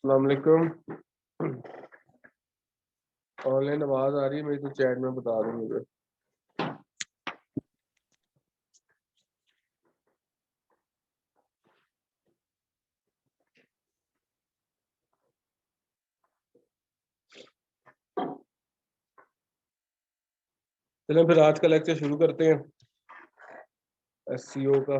अस्सलाम वालेकुम। ऑनलाइन आवाज आ रही है मेरी तो चैट में बता दो मुझे। चलें फिर आज का लेक्चर शुरू करते हैं एसईओ का।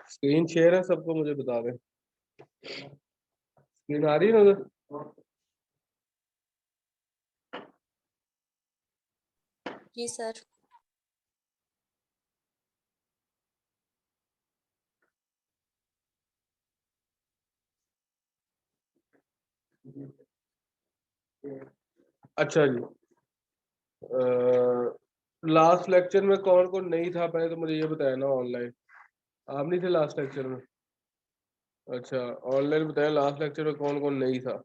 स्क्रीन शेयर है सबको, मुझे बता दें। स्क्रीन आ रही है ना उधर? जी सर। अच्छा जी। लास्ट लेक्चर में कौन कौन नहीं था पहले तो मुझे ये बताया ना। ऑनलाइन आप नहीं थे लास्ट लेक्चर में? अच्छा, ऑनलाइन बताया लास्ट लेक्चर में कौन कौन नहीं था।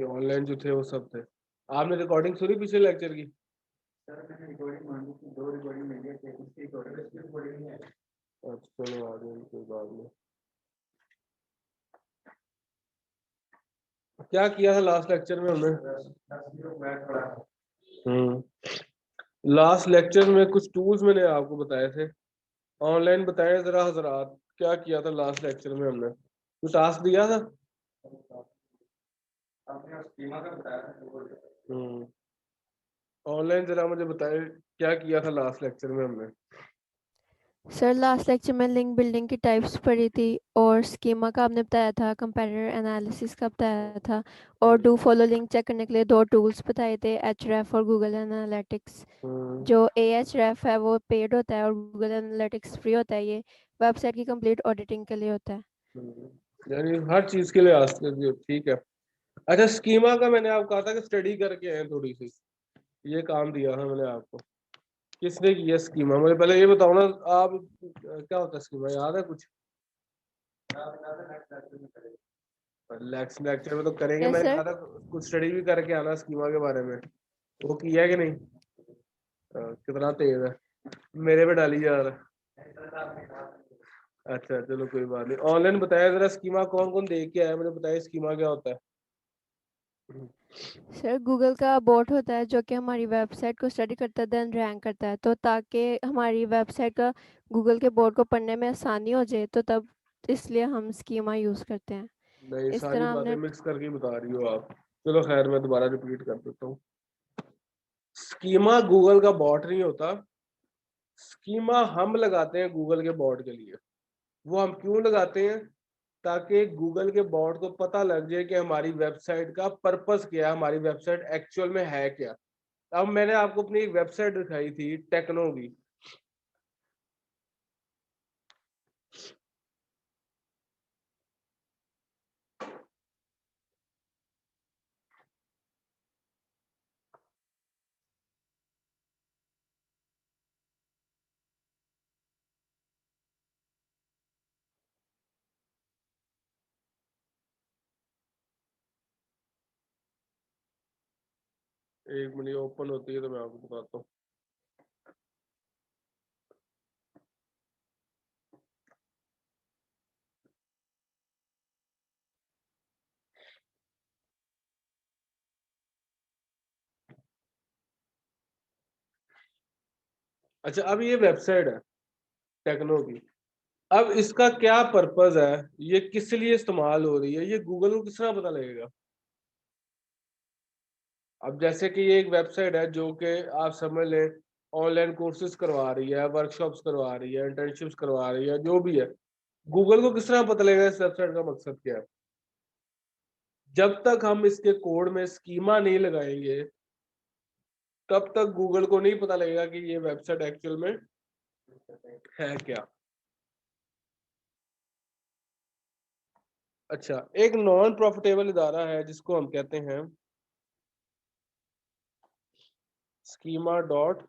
ऑनलाइन जो थे वो सब थे। आपने रिकॉर्डिंग सुनी पिछले लेक्चर की? अच्छा चलो आ गए, कोई बात नहीं। क्या किया था लास्ट लेक्चर में हमने? लास्ट लेक्चर में कुछ टूल्स मैंने आपको बताए थे। ऑनलाइन बताएं जरा हजरात, क्या किया था लास्ट लेक्चर में हमने? कुछ टास्क दिया था? ऑनलाइन जरा मुझे बताएं क्या किया था लास्ट लेक्चर में हमने। सर लास्ट लेक्चर में लिंक बिल्डिंग की टाइप्स पढ़ी थी और स्कीमा का आपने बताया था, कंपैरेटर एनालिसिस का बताया था और डू फॉलो लिंक चेक करने के लिए दो टूल्स बताए थे, एचरेफ और गूगल एनालिटिक्स। जो एचरेफ है वो पेड होता है और गूगल एनालिटिक्स फ्री होता है। ये वेबसाइट की कंप्लीट ऑडिटिंग के लिए होता है। यानी हर चीज के लिए ठीक है। अच्छा, स्कीमा का मैंने आपको कहा था कि स्टडी करके आए थोड़ी सी, ये काम दिया था मैंने आपको। किसने किया स्कीमा? मुझे पहले ये बताओ ना आप, क्या होता है स्कीमा, याद है कुछ? लेक्चर में तो करेंगे, यस मैंने सर। कहा था कुछ स्टडी भी करके आना स्कीमा के बारे में। वो किया कि नहीं? कितना तेज है, मेरे पे डाली जा रहा है। अच्छा चलो कोई बात नहीं। ऑनलाइन बताया जरा स्कीमा कौन कौन देख के आया, मुझे बताया स्कीमा क्या होता है। सर गूगल का बोट होता है जो कि हमारी वेबसाइट को स्टडी करता है, देन रैंक करता है। तो ताकि हमारी वेबसाइट का गूगल के बोर्ड को पढ़ने में आसानी हो जाए तो तब इसलिए हम स्कीमा यूज़ करते हैं। नहीं, इस सारी तरह बातें हमने मिक्स करके बता रही हो आप। चलो खैर, मैं दोबारा रिपीट कर देता हूँ। स्कीमा गूगल का बॉट नहीं होता। स्कीमा हम लगाते हैं गूगल के बॉट के लिए। वो हम क्यों लगाते हैं? ताकि गूगल के बॉट को पता लग जाए कि हमारी वेबसाइट का पर्पस क्या है, हमारी वेबसाइट एक्चुअल में है क्या। अब मैंने आपको अपनी एक वेबसाइट दिखाई थी टेक्नो की। एक मिनट ओपन होती है तो मैं आपको बताता हूँ। अच्छा, अब ये वेबसाइट है टेक्नो की। अब इसका क्या पर्पस है, ये किस लिए इस्तेमाल हो रही है, ये गूगल को किस तरह पता लगेगा? अब जैसे कि ये एक वेबसाइट है जो कि आप समझ लें ऑनलाइन कोर्सेज करवा रही है, वर्कशॉप्स करवा रही है, इंटर्नशिप्स करवा रही है, जो भी है। गूगल को किस तरह पता लगेगा इस वेबसाइट का मकसद क्या है? जब तक हम इसके कोड में स्कीमा नहीं लगाएंगे तब तक गूगल को नहीं पता लगेगा कि ये वेबसाइट एक्चुअल में है क्या? अच्छा, एक नॉन प्रॉफिटेबल इदारा है जिसको हम कहते हैं schema.org।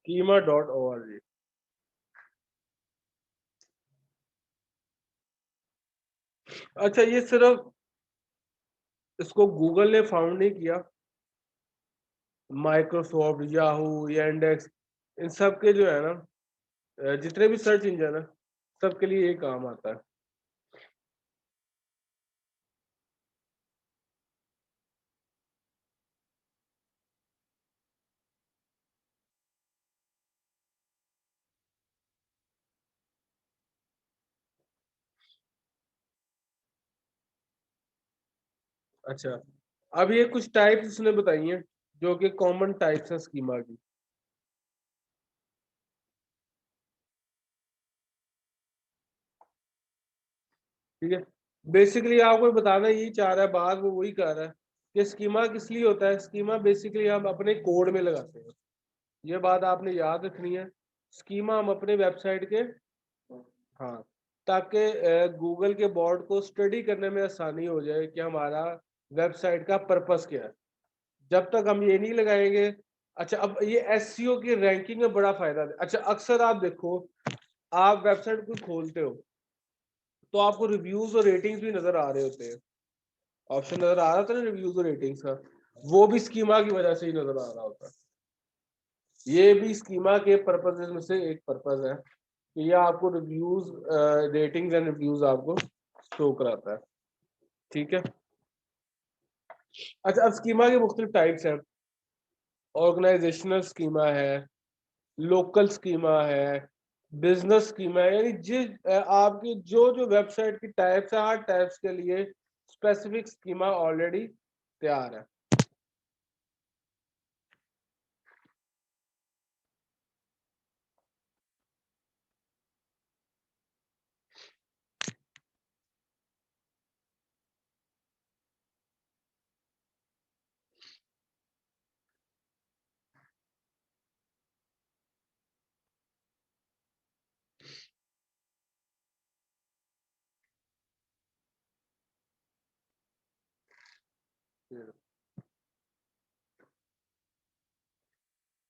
schema.org। अच्छा, ये सिर्फ इसको गूगल ने फाउंड नहीं किया, माइक्रोसॉफ्ट, याहू, यांडेक्स, इन सब के जो है ना, जितने भी सर्च इंजन है सबके लिए ये काम आता है। अच्छा, अब ये कुछ टाइप्स उसने बताई हैं जो कि कॉमन टाइप्स हैं स्कीमा की। ठीक है, बेसिकली आपको बताना यही चाह रहा है, बात वो वही कर रहा है कि स्कीमा किस लिए होता है। स्कीमा बेसिकली हम अपने कोड में लगाते हैं, ये बात आपने याद रखनी है। स्कीमा हम अपने वेबसाइट के, हाँ, ताकि गूगल के बॉट को स्टडी करने में आसानी हो जाए कि हमारा वेबसाइट का पर्पस क्या है। जब तक हम ये नहीं लगाएंगे। अच्छा, अब ये एसईओ की रैंकिंग में बड़ा फायदा है। अच्छा, अक्सर आप देखो, आप वेबसाइट को खोलते हो तो आपको रिव्यूज और रेटिंग्स भी नजर आ रहे होते हैं, ऑप्शन नजर आ रहा था ना रिव्यूज और रेटिंग्स का, वो भी स्कीमा की वजह से ही नजर आ रहा होता है। ये भी स्कीमा के पर्पज में से एक पर्पज है कि ये आपको रिव्यूज, रेटिंग्स एंड रिव्यूज आपको शो कराता है। ठीक है। अच्छा, अब स्कीमा के मुख्तलिफ टाइप्स हैं। ऑर्गेनाइजेशनल स्कीमा है, लोकल स्कीमा है, बिजनेस स्कीमा है, यानी आपकी जो जो वेबसाइट की टाइप्स है, हर टाइप्स के लिए स्पेसिफिक स्कीमा ऑलरेडी तैयार है।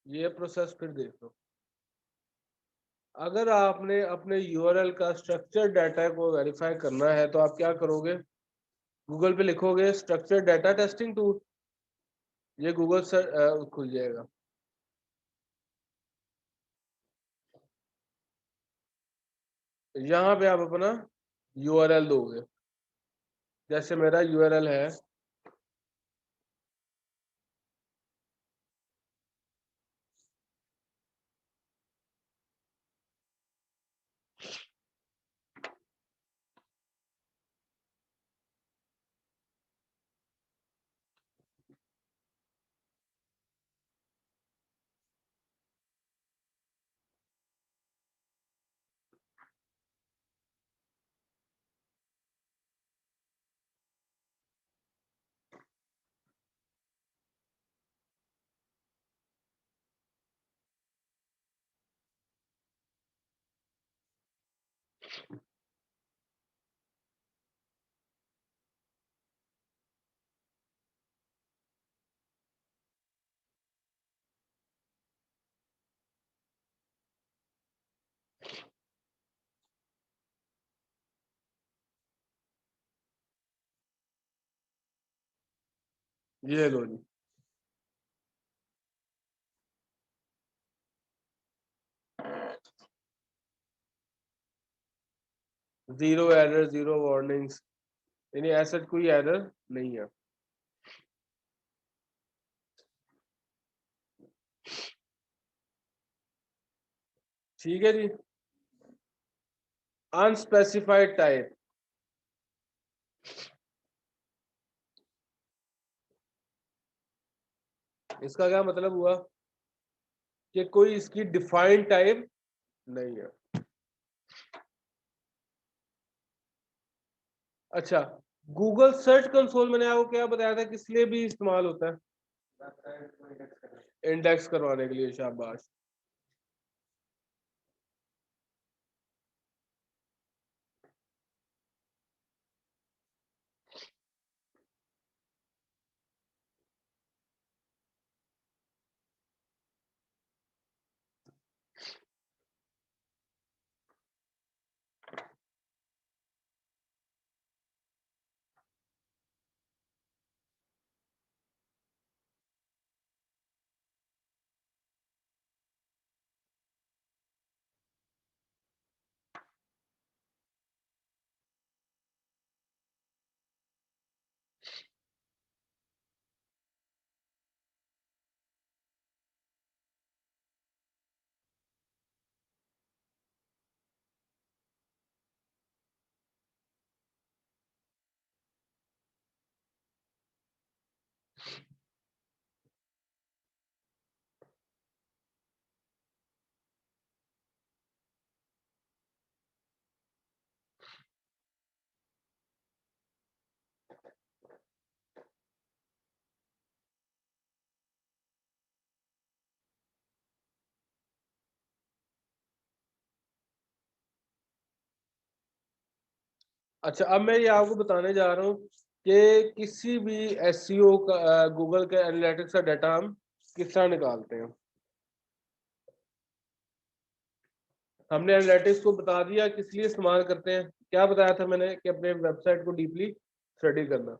ये प्रोसेस फिर देखो, अगर आपने अपने यूआरएल का स्ट्रक्चर डाटा को वेरीफाई करना है तो आप क्या करोगे, गूगल पे लिखोगे स्ट्रक्चर डाटा टेस्टिंग टूल, ये गूगल से खुल जाएगा। यहाँ पे आप अपना यूआरएल दोगे, जैसे मेरा यूआरएल है ये लो जी। जीरो एरर, जीरो वार्निंग्स, यानी ऐसा कोई एरर नहीं है। ठीक है जी। अनस्पेसिफाइड टाइप, इसका क्या मतलब हुआ कि कोई इसकी डिफाइंड टाइप नहीं है। अच्छा, गूगल सर्च कंसोल मैंने आपको क्या बताया था किस लिए भी इस्तेमाल होता है? इंडेक्स करवाने के लिए। शाबाश। अच्छा, अब मैं ये आपको बताने जा रहा हूँ कि किसी भी एसईओ का गूगल के एनालिटिक्स का डाटा हम किस तरह निकालते हैं। हमने एनालिटिक्स को बता दिया किस लिए इस्तेमाल करते हैं। क्या बताया था मैंने कि अपने वेबसाइट को डीपली स्टडी करना।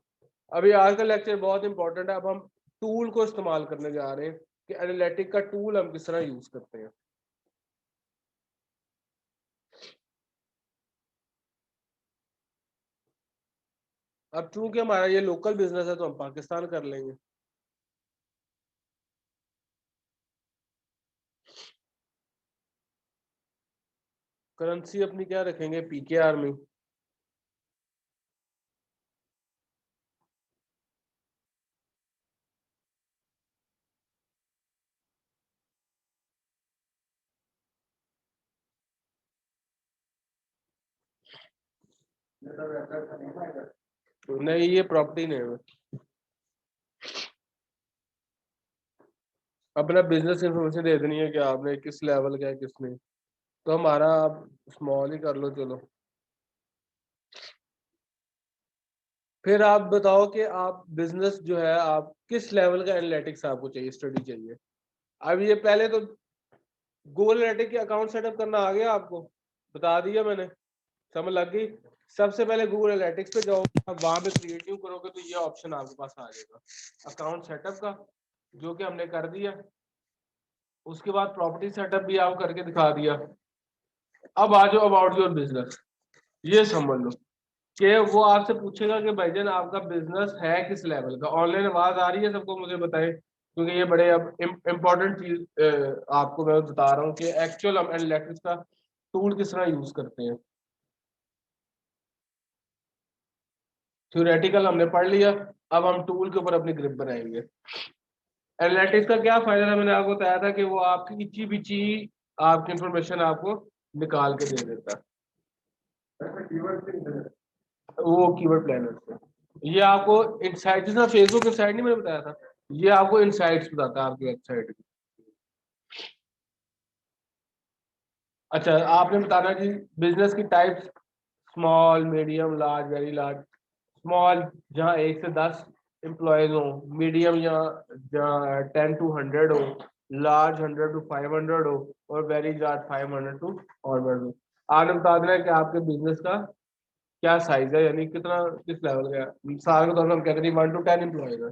अभी आज का लेक्चर बहुत इंपॉर्टेंट है। अब हम टूल को इस्तेमाल करने जा रहे हैं कि एनालिटिक का टूल हम किस तरह यूज करते हैं। अब चूंकि हमारा ये लोकल बिजनेस है तो हम पाकिस्तान कर लेंगे। करेंसी अपनी क्या रखेंगे? पीकेआर में। नहीं, ये प्रॉपर्टी नहीं है। अपना बिजनेस इंफॉर्मेशन दे देनी है कि आपने किस लेवल का है किस नहीं। तो हमारा आप स्मॉल ही कर लो चलो। फिर आप बताओ कि आप बिजनेस जो है आप किस लेवल का एनालिटिक्स आपको चाहिए, स्टडी चाहिए। अब ये पहले तो गूगल एनालिटिक्स के अकाउंट सेटअप करना आ गया आपको, बता दिया मैंने, समझ लग गई। सबसे पहले गूगल एनालिटिक्स पे जाओगे, आप वहां पे क्रिएटिव करोगे तो ये ऑप्शन आपके पास आ जाएगा अकाउंट सेटअप का, जो कि हमने कर दिया। उसके बाद प्रॉपर्टी सेटअप भी आप करके दिखा दिया। अब आ जाओ अबाउट योर बिजनेस। ये समझ लो कि वो आपसे पूछेगा कि भाईजान आपका बिजनेस है किस लेवल का। ऑनलाइन आवाज आ रही है सबको? मुझे बताएं, क्योंकि ये बड़े अब इम्पोर्टेंट चीज आपको मैं बता रहा हूँ कि एक्चुअल हम एनालिटिक्स का टूल किस तरह यूज करते हैं। थ्योरेटिकल हमने पढ़ लिया, अब हम टूल के ऊपर अपनी ग्रिप बनाएंगे। एनालिटिक्स का क्या फायदा था? मैंने आपको बताया था कि वो आपकी इची बिची आपकी इंफॉर्मेशन आपको निकाल के दे देता है, वो कीवर्ड प्लानर से। ये आपको इनसाइट, जिस तरह फेसबुक इनसाइट नहीं मैंने बताया था, ये आपको इनसाइट्स बताता है आपकी वेबसाइट की। अच्छा, आपने बताना जी बिजनेस की types, small, medium, large, very large. Small जहाँ 1 से 10 एम्प्लॉयज हो, मीडियम जहाँ 10 to 100 हो, लार्ज 100 to 500 हो, और वेरी लार्ज 500 to ऑनवर्ड हो। आपने बता देना है कि आपके बिजनेस का क्या साइज है, यानी कितना किस लेवल का है। मिसाल के तौर पर हम कहते हैं 1 to 10 एम्प्लॉयज है,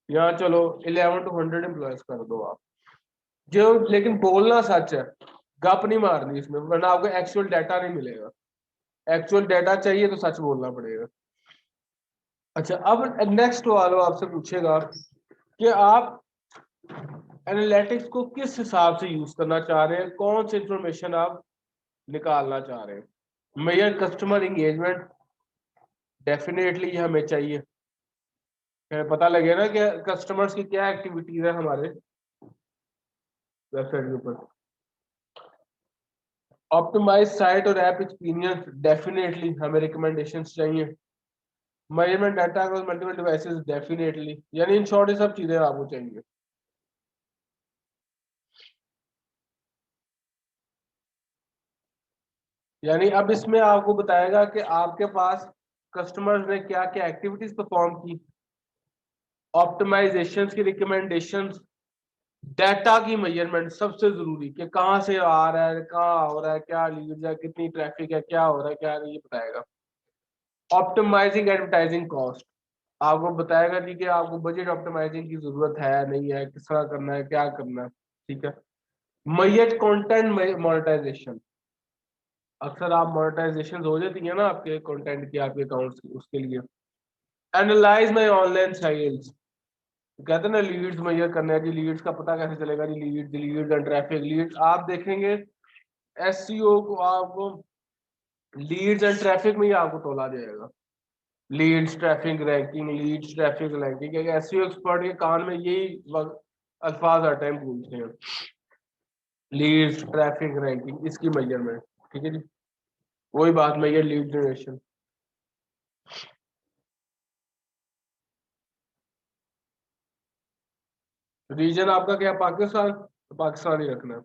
यहाँ चलो 11 to 100 एम्प्लॉयज कर दो आप। जो लेकिन बोलना सच है, गप नहीं मारनी इसमें, वरना आपको एक्चुअल डाटा नहीं मिलेगा। एक्चुअल डाटा चाहिए तो सच बोलना पड़ेगा। अच्छा, अब नेक्स्ट वाला आपसे पूछेगा कि आप एनालिटिक्स को किस हिसाब से यूज करना चाह रहे हैं, कौन सी इंफॉर्मेशन आप निकालना चाह रहे हैं। मेजर कस्टमर इंगेजमेंट, डेफिनेटली हमें चाहिए, हमें पता लगे ना कि कस्टमर्स की क्या एक्टिविटीज है हमारे वेबसाइट के ऊपर। ऑप्टिमाइज साइट और ऐप एक्सपीरियंस, डेफिनेटली हमें रिकमेंडेशंस चाहिए। Measurement data across multiple devices, definitely, यानी इन शॉर्ट ये सब चीजें आपको चाहिए। यानी अब इसमें आपको बताएगा कि आपके पास कस्टमर्स ने क्या क्या एक्टिविटीज परफॉर्म की, ऑप्टिमाइजेशन की रिकमेंडेशंस, डाटा की मेजरमेंट सबसे जरूरी कि कहाँ से आ रहा है, कहाँ हो रहा है, क्या लीड है, कितनी ट्रैफिक है, क्या हो रहा है क्या नहीं, ये बताएगा। ऑप्टिमाइजिंग एडवर्टाइजिंग कॉस्ट, आपको बताएगा जी कि आपको बजट ऑप्टिमाइजिंग की जरूरत है नहीं है, किस तरह करना है, क्या करना है, ठीक है। मैयत कंटेंट मोनेटाइजेशन, अक्सर आप मोनेटाइजेशन हो जाती है ना आपके कंटेंट की, आपके अकाउंट्स की, उसके लिए। एनालाइज माई ऑनलाइन सेल्स, कहते हैं ना लीड्स मेजर करना है जी, लीड्स का पता कैसे चलेगा जी, लीड्स एंड ट्रैफिक, लीड्स आप देखेंगे एसईओ को, आपको लीड्स एंड ट्रैफिक में ही आपको तोला जाएगा। Leads traffic ranking, leads traffic ranking, SEO expert के कान में यही अल्फाज हर टाइम पूछते हैं, लीड्स ट्रैफिक रैंकिंग, इसकी मेजरमेंट, ठीक है जी। वही बात मेजर लीड जनरेशन। रीजन आपका क्या, पाकिस्तान, तो पाकिस्तान ही रखना है।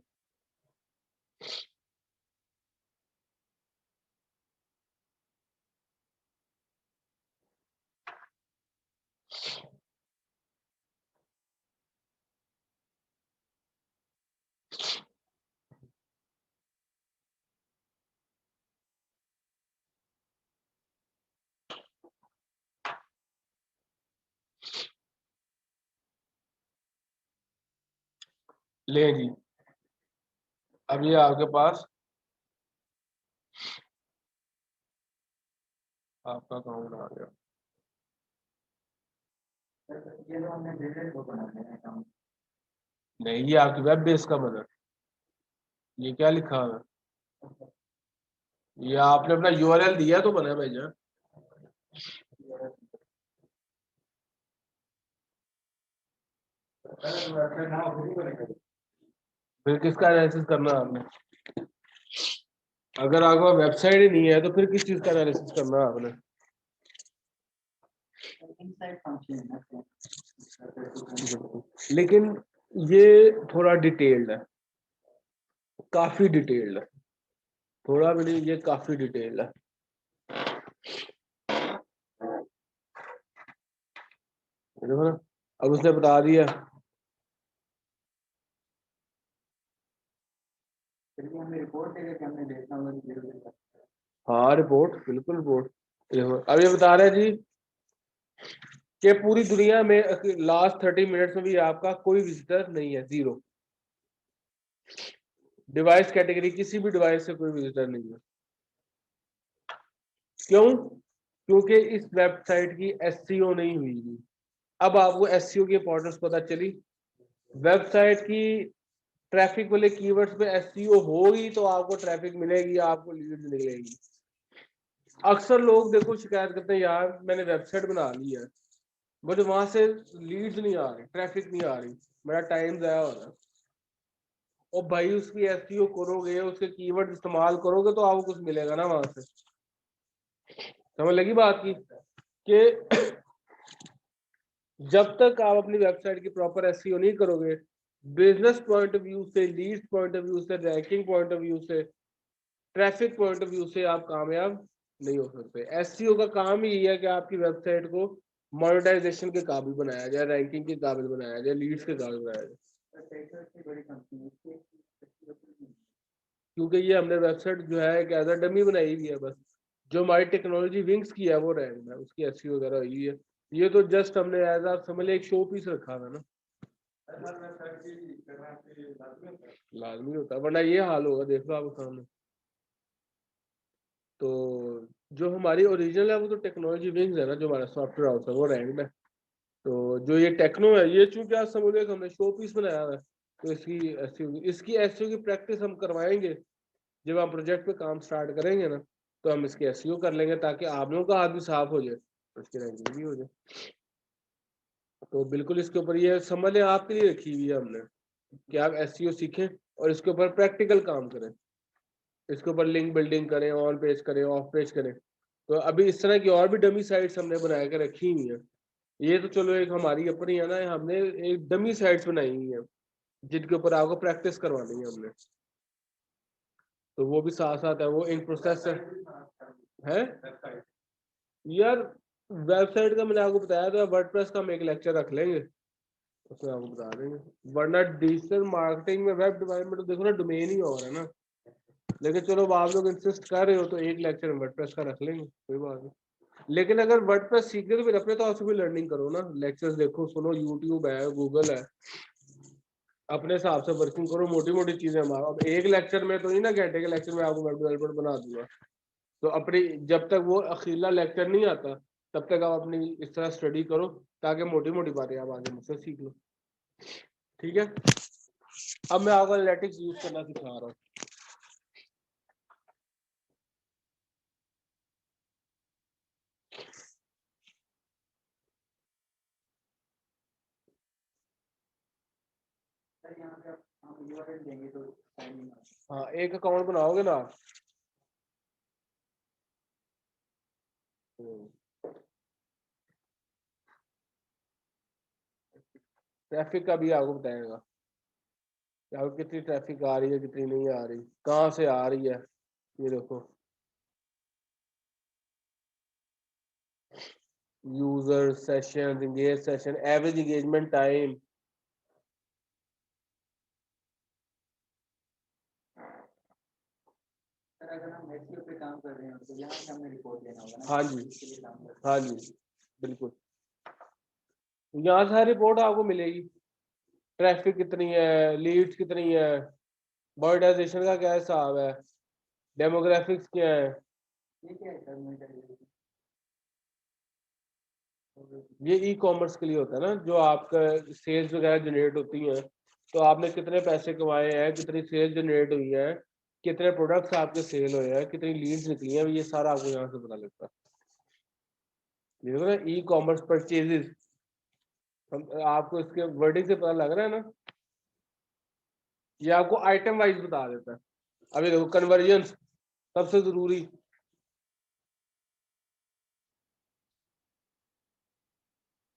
ले जी, अब ये आपके पास आपका अकाउंट आ गया। नहीं, ये आपकी वेब बेस का बना, ये क्या लिखा है, ये आपने अपना यूआरएल दिया तो बना भेजा। फिर किसका एनालिसिस करना है आपने, अगर आपका वेबसाइट ही नहीं है तो फिर किस चीज का एनालिसिस करना है आपने। लेकिन ये थोड़ा डिटेल्ड है, काफी डिटेल्ड है, थोड़ा भी नहीं, ये काफी डिटेल्ड है। देखो ना, अब उसने बता दिया। हाँ रिपोर्ट, बिल्कुल रिपोर्ट। देखो अब ये बता रहा है जी कि पूरी दुनिया में लास्ट 30 मिनट्स में भी आपका कोई विजिटर नहीं है, जीरो। डिवाइस कैटेगरी, किसी भी डिवाइस से कोई विजिटर नहीं है। क्यों? क्योंकि इस वेबसाइट की एसईओ नहीं हुई थी। अब आपको एसईओ की इंपॉर्टेंस पता चली। वेबसाइट की ट्रैफिक वाले कीवर्ड्स पे एसईओ होगी तो आपको ट्रैफिक मिलेगी, आपको लीड्स मिलेगी। अक्सर लोग देखो शिकायत करते हैं, यार मैंने वेबसाइट बना ली है बट वहां से लीड्स नहीं आ रही, ट्रैफिक नहीं आ रही, मेरा टाइम जाया हो रहा है। और भाई उसकी एसईओ करोगे, उसके कीवर्ड इस्तेमाल करोगे तो आपको कुछ मिलेगा ना वहां से। समझ लगी बात की कि जब तक आप अपनी वेबसाइट की प्रॉपर एसईओ नहीं करोगे, बिजनेस पॉइंट ऑफ व्यू से, लीड्स पॉइंट ऑफ व्यू से, रैंकिंग पॉइंट ऑफ व्यू से, ट्रैफिक पॉइंट ऑफ व्यू से आप कामयाब नहीं हो सकते। एसईओ का काम ही है कि आपकी वेबसाइट को मोनेटाइजेशन के काबिल बनाया जाए, रैंकिंग के काबिल बनाया जाए, लीड्स के काबिल बनाया जाए। क्योंकि ये हमने वेबसाइट जो है एक एज अ डमी बनाई हुई है, बस जो हमारी टेक्नोलॉजी विंग्स की है वो रैंक है, उसकी एसईओ वगैरह हुई है। ये तो जस्ट हमने एज आप समझ ले एक शो पीस रखा था ना, लाजमी होता, वरना ये हाल होगा, देख लो आप सामने। तो जो हमारी ओरिजिनल है वो तो टेक्नोलॉजी विंग्स है ना, जो हमारा सॉफ्टवेयर हाउस है वो रैंक्ड है। तो जो ये टेक्नो है, ये चूंकि आप समझ लो हमने शो पीस बनाया है, तो इसकी एसईओ की प्रैक्टिस हम करवाएंगे। जब हम प्रोजेक्ट पे काम स्टार्ट करेंगे ना, तो हम इसकी एसईओ कर लेंगे ताकि आप लोगों का हाथ भी साफ हो जाए और इसकी रैंकिंग भी हो जाए। तो बिल्कुल इसके ऊपर ये समझ लें आपके लिए रखी हुई है हमने कि आप एसईओ सीखें और इसके ऊपर प्रैक्टिकल काम करें, इसके ऊपर लिंक बिल्डिंग करें, ऑन पेज करें, ऑफ पेज करें। तो अभी इस तरह की और भी डमी साइट्स हमने बना के रखी हुई है। ये तो चलो एक हमारी अपनी है ना, हमने एक डमी साइट्स बनाई हुई है जिनके ऊपर आपको प्रैक्टिस करवानी है हमने। तो वो भी साथ साथ है, वो इन प्रोसेस है यार। वेबसाइट का मैंने आपको बताया था, वर्डप्रेस का हम एक लेक्चर रख लेंगे, उसमें आपको बता देंगे। वरना डिजिटल मार्केटिंग में वेब डेवलपमेंट तो देखो ना डोमेन ही और है ना। लेकिन चलो अब आप लोग इंसिस्ट कर रहे हो तो एक लेक्चर वर्डप्रेस का रख लेंगे, कोई बात नहीं। लेकिन अगर वर्डप्रेस सीख रहे तो फिर अपने तो आपसे भी लर्निंग करो ना, लेक्चर्स देखो, सुनो, यूट्यूब है, गूगल है, अपने हिसाब से वर्किंग करो। मोटी मोटी चीजें हमारा अब एक लेक्चर में तो नहीं ना, घंटे के लेक्चर में आपको वेब डेवलपर बना दूंगा। तो अपनी जब तक वो अखीला लेक्चर नहीं आता तब तक आप अपनी इस तरह स्टडी करो ताकि मोटी मोटी बातें आप आगे मुझसे सीख लो। ठीक है, अब मैं आपको एनालिटिक्स यूज करना सिखा रहा हूँ। हाँ, एक अकाउंट बनाओगे ना आप, ट्रैफिक का भी आपको बताएगा कि आपको कितनी ट्रैफिक आ रही है, कितनी नहीं आ रही, कहाँ से आ रही है। ये देखो, user session, engage session, average engagement time. अगर हम एसईओ पे काम कर रहे हैं तो यहाँ से हमें रिपोर्ट देना होगा ना। हाँ जी, हाँ जी, बिल्कुल। यहाँ से हर रिपोर्ट आपको मिलेगी, ट्रैफिक कितनी है, लीड्स कितनी है, मॉनेटाइजेशन का क्या हिसाब है, डेमोग्राफिक्स क्या है। ये क्या है सर, मुझे ये ई कॉमर्स के लिए होता है ना, जो आपका सेल्स वगैरह जनरेट होती हैं, तो आपने कितने पैसे कमाए हैं, कितनी सेल्स जनरेट हुई है, कितने प्रोडक्ट्स आपके सेल हुए हैं, कितनी लीड्स निकली हैं, ये सारा आपको यहाँ से पता लगता है। ये देखो ना, ई कॉमर्स परचेजेस, आपको इसके वर्डिंग से पता लग रहा है ना, ये आपको आइटम वाइज बता देता है। अभी देखो, कन्वर्जन सबसे जरूरी,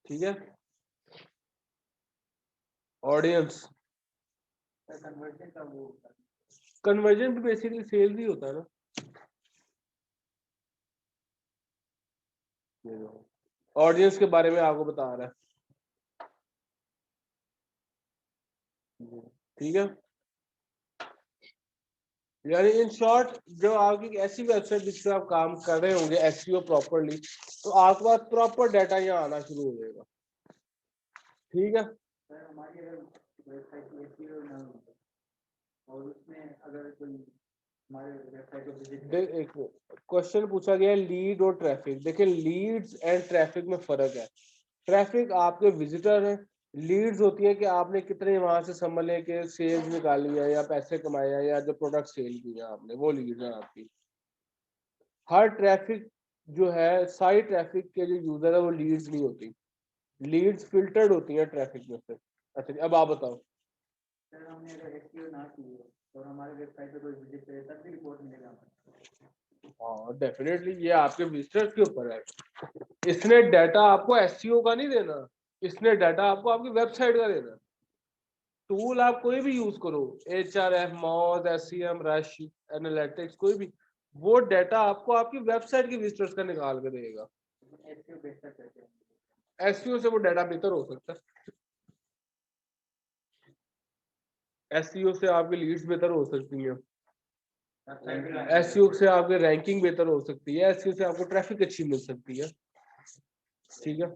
ठीक है, ऑडियंस। कन्वर्जन का वो कन्वर्जन तो बेसिकली सेल्स ही होता है ना। ऑडियंस के बारे में आपको बता रहा है, ठीक है। यानी इन शॉर्ट, जो आपकी ऐसी वेबसाइट जिस पर आप काम कर रहे होंगे एसईओ प्रॉपरली, तो आपके पास प्रॉपर डाटा यहाँ आना शुरू हो जाएगा। ठीक है, सर हमारी अगर वेबसाइट की एसईओ ना हो और उसमें अगर कोई हमारे वेबसाइट को विजिट एक क्वेश्चन पूछा गया है लीड और ट्रैफिक। देखिए, लीड्स एंड ट्रैफिक में फर्क है। ट्रैफिक आपके विजिटर है, लीड्स होती है कि आपने कितने वहां से संभले के सेल्स निकाली है या पैसे कमाए हैं या जो प्रोडक्ट सेल किया आपने, वो लीड है आपकी। हर ट्रैफिक जो है, सारी ट्रैफिक के जो यूजर है वो लीड्स नहीं होती, लीड्स फिल्टर्ड होती है ट्रैफिक में से। अच्छा जी, अब आप बताओ। सर हमने अगर एसईओ ना की हो और हमारे वेबसाइट पे कोई विजिट करे तब भी रिपोर्ट मिलेगा। हाँ डेफिनेटली, ये आपके विजिटर्स के ऊपर है। इसने डाटा आपको एसईओ का नहीं देना, इसने डाटा आपको आपकी वेबसाइट का देना। टूल आप कोई भी यूज करो, HRF, Moj, SEM, rush, analytics, कोई भी, वो डाटा आपको आपकी वेबसाइट के विजिटर्स का निकाल के देगा। एसईओ बेहतर करते हैं। एसईओ से वो डाटा बेहतर हो सकता है, एसईओ से आपकी लीड्स बेहतर हो सकती हैं, एसईओ से आपकी रैंकिंग बेहतर हो सकती है, एसईओ से आपको ट्रैफिक अच्छी मिल सकती है। ठीक है।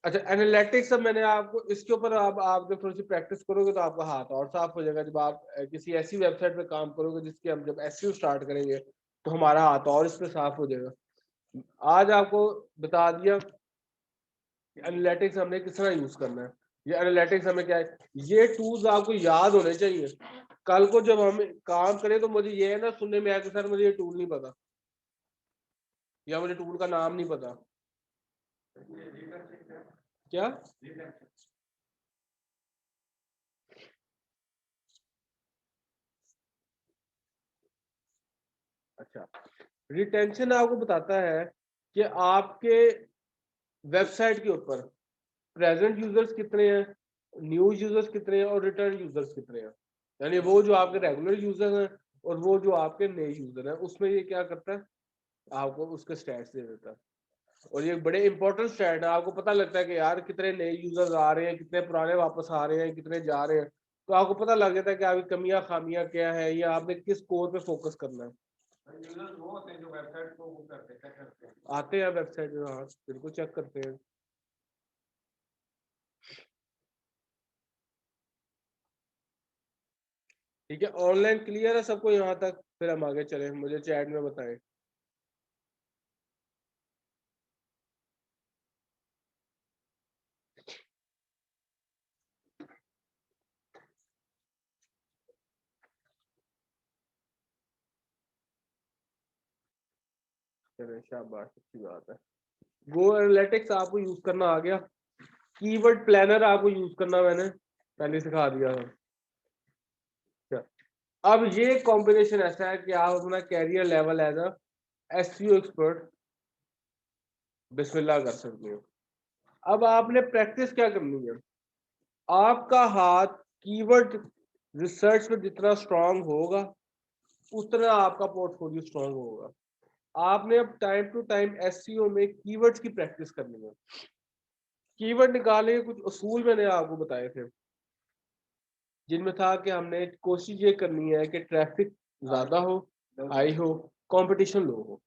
अच्छा, एनालिटिक्स, अब मैंने आपको इसके ऊपर आप जब थोड़ी सी प्रैक्टिस करोगे तो आपका हाथ और साफ हो जाएगा। जब आप किसी ऐसी वेबसाइट पे काम करोगे जिसके हम जब एसईओ स्टार्ट करेंगे तो हमारा हाथ और इस पे साफ हो जाएगा। आज आपको बता दिया कि एनालिटिक्स हमने किस तरह यूज करना है। ये एनालिटिक्स हमें क्या है, ये टूल्स आपको याद होने चाहिए। कल को जब हम काम करें तो मुझे ये है ना सुनने में आया कि सर मुझे ये टूल नहीं पता या मुझे टूल का नाम नहीं पता। क्या अच्छा, रिटेंशन आपको बताता है कि आपके वेबसाइट के ऊपर प्रेजेंट यूजर्स कितने हैं, न्यू यूजर्स कितने हैं और रिटर्न यूजर्स कितने हैं। यानी वो जो आपके रेगुलर यूजर हैं और वो जो आपके नए यूजर हैं, उसमें ये क्या करता है, आपको उसके स्टैट्स दे देता है। और ये बड़े इंपॉर्टेंट स्टैट है, आपको पता लगता है कि यार कितने नए यूजर्स आ रहे हैं, कितने पुराने वापस आ रहे हैं, कितने जा रहे हैं। तो आपको पता लग जाता है कि आपकी कमियां खामियां क्या है या आपने किस कोर पे फोकस करना है। यूजर्स वो होते हैं जो वेबसाइट को वो करते हैं, चेक करते हैं। आते हैं वेबसाइट में, हाँ बिल्कुल चेक करते हैं। ठीक है, ऑनलाइन क्लियर है सबको यहाँ तक, फिर हम आगे चले, मुझे चैट में बताएं। चले शाबाश, अच्छी बात है। गो एनालिटिक्स आपको यूज करना आ गया। कीवर्ड प्लानर आपको यूज करना मैंने पहले सिखा दिया था। अब ये कॉम्बिनेशन ऐसा है कि आप अपना career level as a SEO expert बिस्मिल्लाह कर सकते हो। अब आपने प्रैक्टिस क्या करनी है, आपका हाथ कीवर्ड रिसर्च में जितना स्ट्रांग होगा उतना आपका पोर्टफोलियो स्ट्रांग होगा। आपने अब टाइम टू टाइम एसईओ में कीवर्ड्स की प्रैक्टिस करनी है। कीवर्ड निकालने के कुछ असूल मैंने आपको बताए थे, जिनमें था कि हमने कोशिश ये करनी है कि ट्रैफिक ज्यादा हो, हाई हो, कंपटीशन लो हो।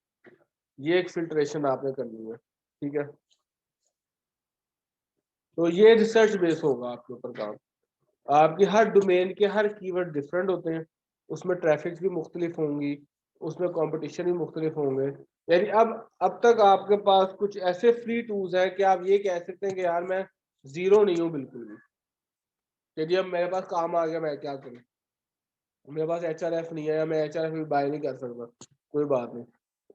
ये एक फिल्ट्रेशन आपने करनी है, ठीक है। तो ये रिसर्च बेस होगा आपके ऊपर काम। आपकी हर डोमेन के हर कीवर्ड डिफरेंट होते हैं, उसमें ट्रैफिक भी मुख्तलिफ होंगी, उसमें कंपटीशन भी मुख्तलिफ होंगे। यानी अब तक आपके पास कुछ ऐसे फ्री टूल्स हैं कि आप ये कह सकते हैं कि यार मैं जीरो नहीं हूँ बिल्कुल भी, यदि अब मेरे पास काम आ गया मैं क्या करूँ, मेरे पास HRF नहीं है या मैं HRF भी बाय नहीं कर सकता, कोई बात नहीं,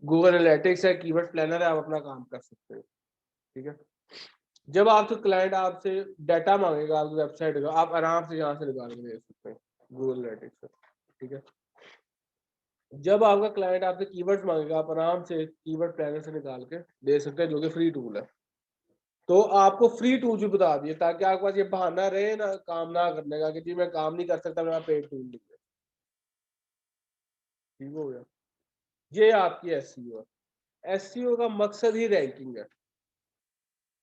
गूगल एनालिटिक्स है, कीवर्ड प्लानर है, आप अपना काम कर सकते हैं। ठीक है, जब आपसे क्लाइंट आपसे डाटा मांगेगा आपकी वेबसाइट का, आप आराम से यहाँ से निकाल के दे सकते हैं गूगल एनालिटिक्स से। ठीक है, जब आपका क्लाइंट आपसे कीवर्ड्स मांगेगा, आप आराम से कीवर्ड प्लानर से निकाल के दे सकते हैं, जो कि फ्री टूल है। तो आपको फ्री टूल भी बता दिए ताकि आपके पास ये बहाना रहे ना काम ना करने का कि जी मैं काम नहीं कर सकता, मेरा पेड टूल नहीं है। ठीक हो गया, ये आपकी एसईओ है। एसईओ का मकसद ही रैंकिंग है।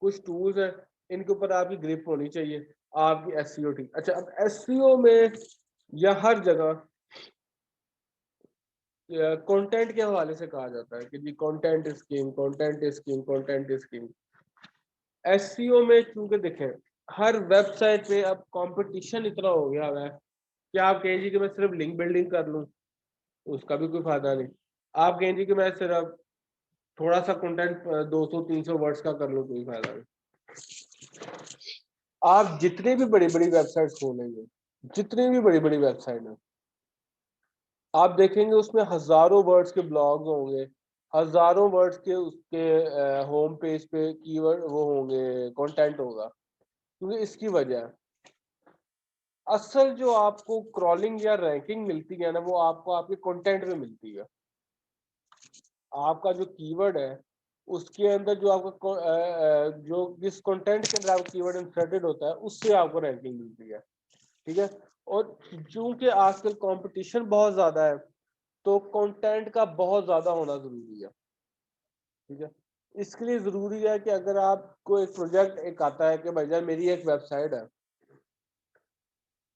कुछ टूल्स हैं, इनके ऊपर आपकी ग्रिप होनी चाहिए, आपकी एसईओ ठीक। अच्छा, अब एसईओ में या हर जगह कंटेंट के हवाले से कहा जाता है कि जी content is king, content is king, content is king. SEO में क्योंकि देखें हर वेबसाइट पे अब कंपटीशन इतना हो गया है कि आप कहें जी कि मैं सिर्फ लिंक बिल्डिंग कर लूँ, उसका भी कोई फायदा नहीं। आप कहें जी कि मैं सिर्फ थोड़ा सा कंटेंट 200-300 वर्ड्स का कर लूँ, कोई फायदा नहीं। आप जितने भी बड़ी बड़ी वेबसाइट खोलेंगे, जितनी भी बड़ी बड़ी वेबसाइट है, आप देखेंगे उसमें हजारों वर्ड्स के ब्लॉग्स होंगे, हजारों वर्ड्स के उसके होम पेज पे कीवर्ड वो होंगे, कंटेंट होगा। क्योंकि इसकी वजह असल जो आपको क्रॉलिंग या रैंकिंग मिलती है ना, वो आपको आपके कंटेंट में मिलती है। आपका जो कीवर्ड है उसके अंदर जो आपका जो जिस कंटेंट के अंदर आपका कीवर्ड इंसर्टेड होता है उससे आपको रैंकिंग मिलती है। ठीक है, और चूंकि आजकल कंपटीशन बहुत ज्यादा है तो कंटेंट का बहुत ज्यादा होना जरूरी है। ठीक है, इसके लिए जरूरी है कि अगर आपको एक प्रोजेक्ट एक आता है कि भाईजान मेरी एक वेबसाइट है,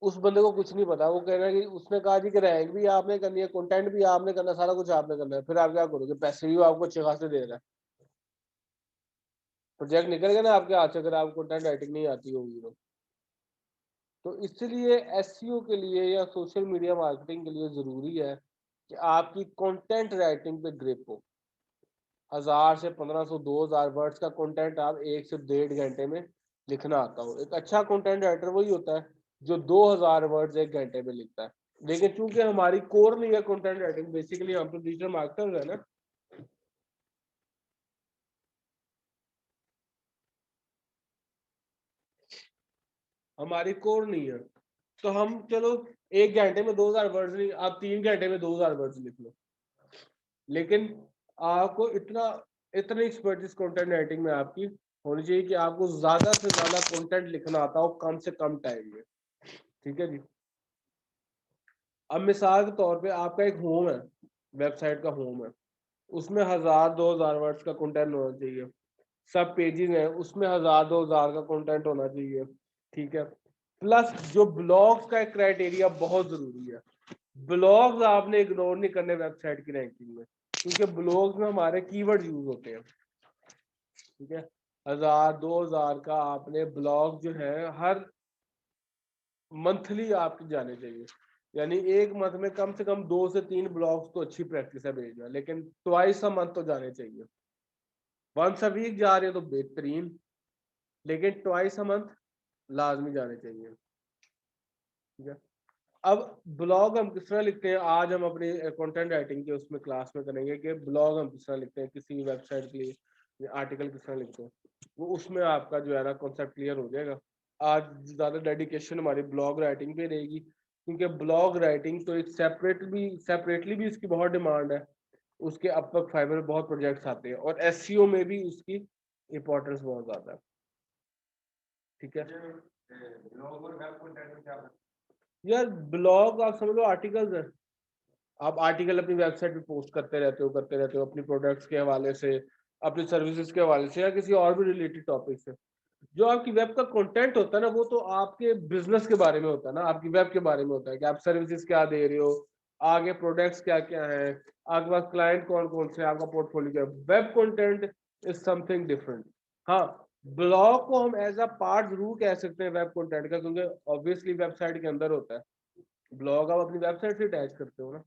उस बंदे को कुछ नहीं पता, वो कह रहा है कि उसने कहा जी कि रैंक भी आपने करनी है, कंटेंट भी आपने करना है, सारा कुछ आपने करना है, फिर आप क्या करोगे, पैसे भी आपको अच्छे खासे दे रहा है, प्रोजेक्ट निकल गया ना आपके हाथ से अगर आपको कंटेंट राइटिंग नहीं आती होगी तो इसलिए एसईओ के लिए या सोशल मीडिया मार्केटिंग के लिए जरूरी है कि आपकी कंटेंट राइटिंग पे ग्रिप हो। 1000 से 1500 2000 वर्ड्स का कंटेंट आप 1 से 1.5 घंटे में लिखना आता हो। एक अच्छा कंटेंट राइटर वही होता है जो 2000 वर्ड्स 1 घंटे में लिखता है। लेकिन चूंकि हमारी कोर नहीं है कंटेंट राइटिंग, बेसिकली हम तो डिजिटल मार्केटर है ना, हमारी कोर नहीं है, तो हम चलो 1 घंटे में 2000 वर्ड्स नहीं, आप 3 घंटे में 2000 वर्ड्स लिख लो। लेकिन आपको इतनी एक्सपर्टीज कंटेंट राइटिंग में आपकी होनी चाहिए कि आपको ज्यादा से ज्यादा कंटेंट लिखना आता हो कम से कम टाइम में। ठीक है जी। अब मिसाल के तौर पे आपका एक होम है, वेबसाइट का होम है, उसमें 1000-2000 वर्ड्स का कंटेंट होना चाहिए। सब पेजेस हैं उसमें 1000-2000 का कंटेंट होना चाहिए। ठीक है। प्लस जो ब्लॉग्स का एक क्राइटेरिया बहुत जरूरी है, ब्लॉग्स आपने इग्नोर नहीं करने वेबसाइट की रैंकिंग में, क्योंकि ब्लॉग्स में हमारे कीवर्ड यूज होते हैं। ठीक है। 1000-2000 का आपने ब्लॉग जो है हर मंथली आपके जाने चाहिए, यानी एक मंथ में कम से कम 2 से 3 ब्लॉग्स तो अच्छी प्रैक्टिस है भेजना, लेकिन ट्वाइस अ मंथ तो जाने चाहिए। वंस अ वीक जा रहे हो तो बेहतरीन, लेकिन ट्वाइस अ मंथ लाजमी जाने चाहिए। ठीक है। अब ब्लॉग हम किस तरह लिखते हैं, आज हम अपनी कंटेंट राइटिंग के उसमें क्लास में करेंगे कि ब्लॉग हम किस तरह लिखते हैं, किसी वेबसाइट के लिए आर्टिकल किस तरह लिखते हैं, वो उसमें आपका जो है ना कॉन्सेप्ट क्लियर हो जाएगा। आज ज़्यादा डेडिकेशन हमारी ब्लॉग राइटिंग पे रहेगी, क्योंकि ब्लॉग राइटिंग तो एक सेपरेटली भी इसकी बहुत डिमांड है। उसके अपवर्क फाइबर में बहुत प्रोजेक्ट्स आते हैं और एसईओ में भी उसकी इंपॉर्टेंस बहुत ज़्यादा है। ठीक है यार, ब्लॉग आप समझ लो आर्टिकल्स है। आप आर्टिकल अपनी वेबसाइट पे पोस्ट करते रहते हो अपनी प्रोडक्ट्स के हवाले से, अपनी सर्विसेज के हवाले से, या किसी और भी रिलेटेड टॉपिक से। जो आपकी वेब का कंटेंट होता है ना, वो तो आपके बिजनेस के बारे में होता है ना, आपकी वेब के बारे में होता है कि आप सर्विसेज क्या दे रहे हो, आगे प्रोडक्ट्स क्या क्या है, आपके पास क्लाइंट कौन कौन से, आपका पोर्टफोलियो क्या है। Web content is something different. हाँ, ब्लॉग को हम एज अ पार्ट जरूर कह सकते हैं वेब कंटेंट का, क्योंकि ऑब्वियसली वेबसाइट के अंदर होता है। ब्लॉग आप अपनी वेबसाइट से अटैच करते हो ना।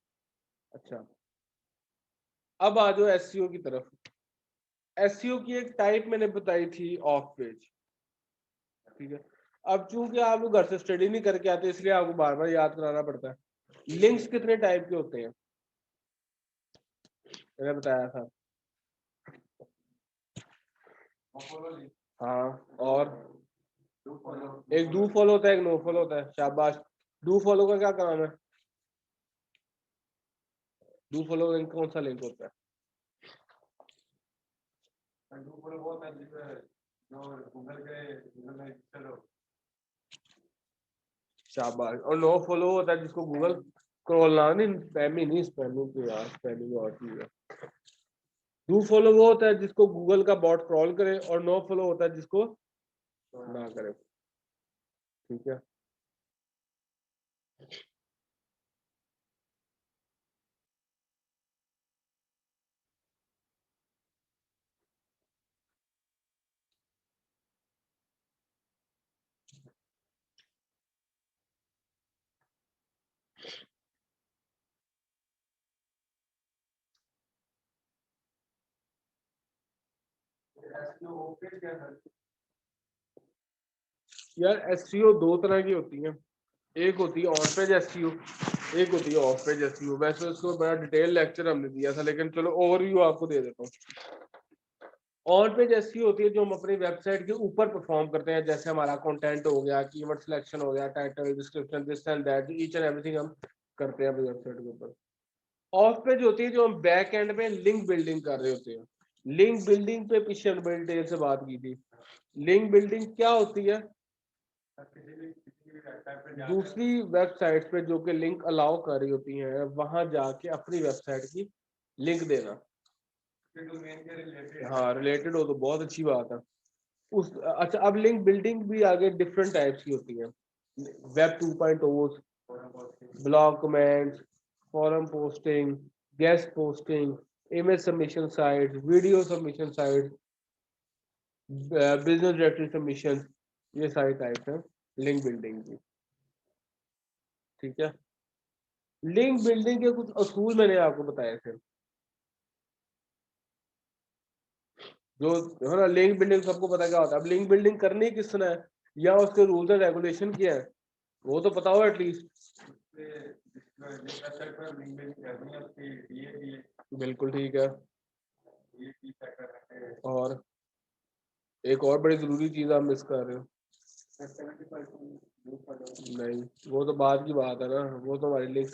अच्छा, अब आ जाओ एसईओ की तरफ। एसईओ की एक टाइप मैंने बताई थी ऑफ पेज। ठीक है। अब चूंकि आप लोग घर से स्टडी नहीं करके आते, इसलिए आपको बार बार याद कराना पड़ता है। लिंक्स कितने टाइप के होते हैं मैंने बताया था। हाँ, और एक डू फॉलो होता है, एक नो फॉलो होता है। शाबाश। डू फॉलो का क्या काम है? डू फॉलो लिंक कौन सा लिंक होता है? शाबाश। और नो फॉलो होता है जिसको गूगल स्क्रॉल ना, नहीं स्पैमी, नहीं स्पैमी तो यार, स्पैमी और चीज है। डू फॉलो वो होता है जिसको गूगल का बॉट क्रॉल करे, और नो फॉलो होता है जिसको ना करे। ठीक है। यार एसईओ दो तरह की होती है, एक होती है ऑन पेज एसईओ, एक होती है ऑफ पेज एसईओ। वैसे उसको बड़ा डिटेल लेक्चर हमने दिया था, लेकिन चलो ओवरव्यू आपको दे देता हूँ। ऑन पेज एसईओ होती है जो हम अपनी वेबसाइट के ऊपर परफॉर्म करते हैं, जैसे हमारा कंटेंट हो गया, कीवर्ड सिलेक्शन हो गया, title, description, this and that, each and everything हम करते हैं अपनी वेबसाइट के ऊपर। ऑफ पेज होती है जो हम बैक एंड में लिंक बिल्डिंग कर रहे होते हैं। लिंक बिल्डिंग पे पीछे हम बड़ी डिटेल से बात की थी। लिंक बिल्डिंग क्या होती है? दूसरी वेबसाइट पे जो कि लिंक अलाउ कर रही होती हैं, वहां जाके अपनी वेबसाइट की लिंक देना। हाँ, रिलेटेड हो तो बहुत अच्छी बात है। उस अच्छा, अब लिंक बिल्डिंग भी आगे डिफरेंट टाइप्स की होती है। Web 2.0, blog comments, forum posting, guest posting, image submission site, video submission site, business directory submission, ये सारी टाइप्स हैं लिंक बिल्डिंग की। ठीक है। लिंक बिल्डिंग के कुछ असूल मैंने आपको बताए थे, जो है ना। लिंक बिल्डिंग सबको पता क्या होता है। अब लिंक बिल्डिंग करनी किसने है या उसके रूल्स एंड रेगुलेशन क्या है वो तो पता हो एटलीस्ट। बिल्कुल ठीक है। और एक और बड़ी जरूरी चीज आप मिस कर रहे हो। नहीं, वो तो बाद की बात है ना, वो तो हमारी लिंक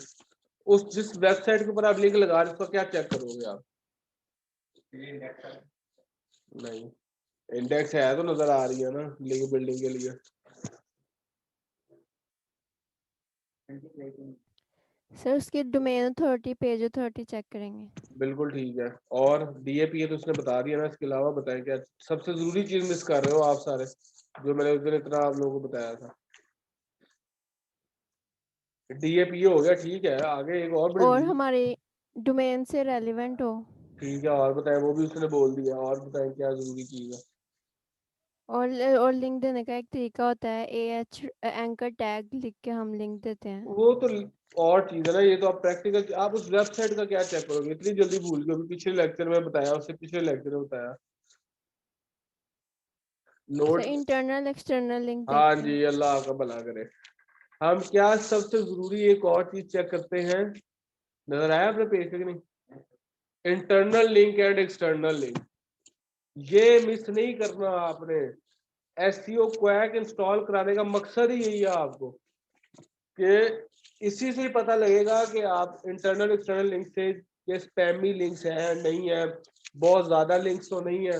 उस जिस वेबसाइट के ऊपर आप लिंक लगा रहे हो उसका क्या चेक करोगे आप। नहीं, इंडेक्स है तो नजर आ रही है ना लिंक बिल्डिंग के लिए। सर उसकी domain authority, page authority check करेंगे। बिल्कुल ठीक है। और डीएपी तो उसने बता दिया ना, इसके अलावा बताएं क्या सबसे जरूरी चीज मिस कर रहे हो आप सारे, जो मैंने उस दिन इतना आप लोगों को बताया था। डीएपी हो गया, ठीक है। आगे एक और बड़ी और जरूरी, हमारे डोमेन से रेलिवेंट हो। ठीक है और बताएं, वो भी उसने बोल दिया। और बताएं क्या जरूरी चीज है। और लिंक देने का एक तरीका होता है, AH एंकर टैग लिख के हम लिंक देते हैं। वो तो और चीज है ना, ये तो आप प्रैक्टिकल, आप उस वेबसाइट का क्या चेक करोगे, इतनी जल्दी भूल गए। अभी पिछले लेक्चर में बताया, उससे पिछले लेक्चर में बताया sir note. Internal external link हाँ देखते हैं। जी, अल्लाह आपका भला करे। हम क्या सबसे जरूरी एक और चीज चेक करते हैं, नजर आया अपने पेज पे कि नहीं, internal link and external link. ये मिस नहीं करना आपने। एसईओ क्वैक इंस्टॉल कराने का मकसद ही यही है आपको, कि इसी से ही पता लगेगा कि आप इंटरनल एक्सटर्नल लिंक से ये स्पैमी लिंक्स है नहीं है, बहुत ज्यादा लिंक्स तो नहीं है।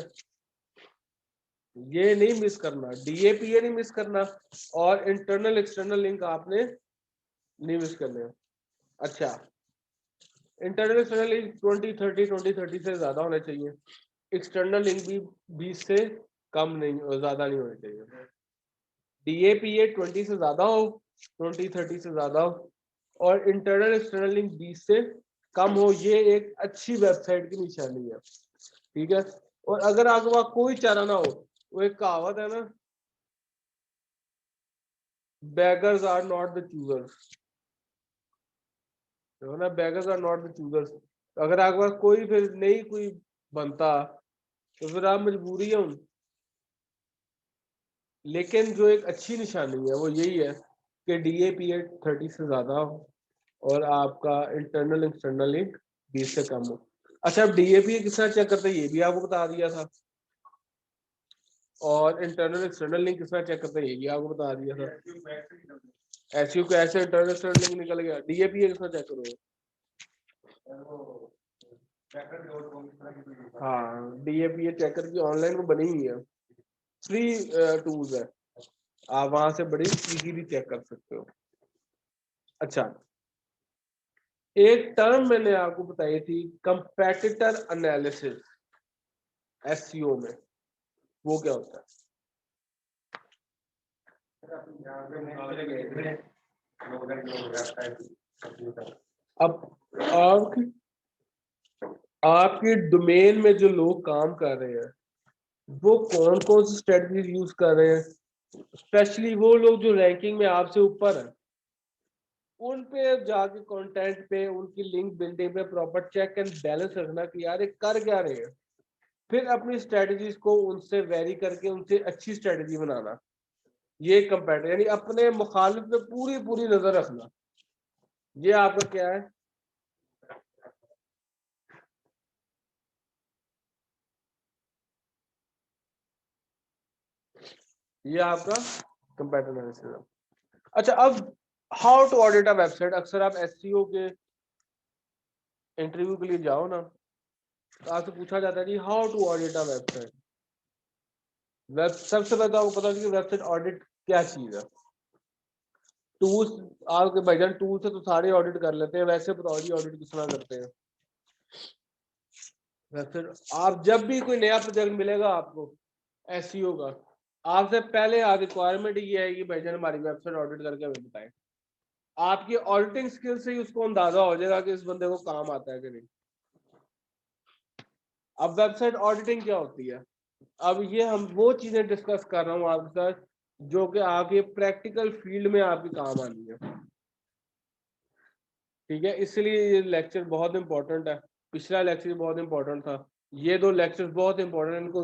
ये नहीं मिस करना, डीएपी ये नहीं मिस करना, और इंटरनल एक्सटर्नल लिंक आपने नहीं मिस करने। अच्छा, इंटरनल एक्सटर्नल लिंक 20-30 से ज्यादा होने चाहिए। एक्सटर्नल लिंक भी 20 से कम नहीं, ज्यादा नहीं होने चाहिए। डीएपी 20 से ज्यादा हो, 20-30 से ज्यादा हो, और इंटरनल एक्सटर्नल लिंक 20 से कम हो। ये एक अच्छी वेबसाइट की निशानी है, ठीक है। और अगर आपके पास कोई चारा ना हो, वो एक कहावत है ना, beggars are not the choosers, है ना, beggars are not the choosers. अगर आपके पास कोई फिर नहीं कोई बनता तो फिर आप मजबूरी है उन। लेकिन जो एक अच्छी निशानी है वो यही है कि डीएपी 30 से ज्यादा हो और आपका इंटरनल एक्सटर्नल लिंक 20 से कम हो। अच्छा, अब डीएपी किस तरह चेक करते हैं ये भी आपको बता दिया था, और इंटरनल एक्सटर्नल लिंक किस तरह चेक करते हैं ये भी आपको बता दिया था। एसयू को ऐसे इंटरनल एक्सटर्नल लिंक निकल गया, डीएपी किस तरह चेक करोगे। हाँ, डीएपी चेकर की ऑनलाइन वो बनी हुई है, फ्री टूल्स है, आप वहां से बड़ी इजीली चेक कर सकते हो। अच्छा, एक टर्म मैंने आपको बताई थी, कंपेटिटर एनालिसिस एसईओ में, वो क्या होता है। अब आपकी डोमेन में जो लोग काम कर रहे हैं वो कौन कौन सी स्ट्रेटजी यूज कर रहे हैं, स्पेशली वो लोग जो रैंकिंग में आपसे ऊपर है, उन पे जाके कंटेंट पे, उनकी लिंक बिल्डिंग पे प्रॉपर चेक एंड बैलेंस रखना कि यार ये कर क्या रहे हैं। फिर अपनी स्ट्रेटजीज को उनसे वेरी करके उनसे अच्छी स्ट्रेटजी बनाना। ये कंपेटिटर यानी अपने मुखालिफ पे पूरी पूरी नजर रखना, ये आपका क्या है। ये आपका कंपेटिटर एनालिसिस है। अच्छा, अब how to audit a website. अक्सर आप एसईओ के इंटरव्यू के लिए जाओ ना, तो आपसे पूछा जाता है कि how to audit a website. सबसे पहले तो आपको पता है कि वेबसाइट ऑडिट क्या चीज है। टूल्स, आपके भाईजान टूल से तो सारे ऑडिट कर लेते हैं, वैसे बताओ जी ऑडिट किस तरह करते हैं वेबसाइट। आप जब भी कोई नया प्रोजेक्ट मिलेगा आपको एसईओ का, आपसे पहले रिक्वायरमेंट ये है कि भाईजान हमारी वेबसाइट ऑडिट करके हमें बताएं। आपकी ऑडिटिंग स्किल से ही उसको अंदाजा हो जाएगा कि इस बंदे को काम आता है कि नहीं। अब वेबसाइट ऑडिटिंग क्या होती है, अब ये हम वो चीजें डिस्कस कर रहा हूँ आपके साथ जो कि आपके प्रैक्टिकल फील्ड में आपकी काम आनी है, ठीक है, इसलिए ये लेक्चर बहुत इंपॉर्टेंट है, पिछला लेक्चर बहुत इंपॉर्टेंट था, ये 2 लेक्चर्स बहुत इंपॉर्टेंट, इनको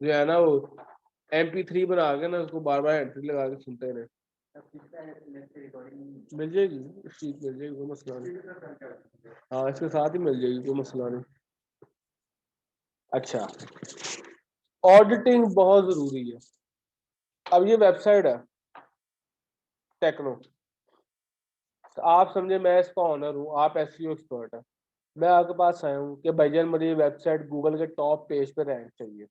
जो है ना वो MP3 बना के ना उसको बार बार एंट्री लगा के सुनते रहे। मिल जाएगी शीट, मिल जाएगी, कोई मसला नहीं। हाँ इसके साथ ही मिल जाएगी, कोई मसला नहीं। अच्छा, ऑडिटिंग बहुत जरूरी है। अब ये वेबसाइट है टेक्नो, तो आप समझे मैं इसका ऑनर हूँ, आप SEO एक्सपर्ट है, मैं आपके पास आया हूँ कि भाईजान मुझे वेबसाइट गूगल के टॉप पेज पे रैंक चाहिए।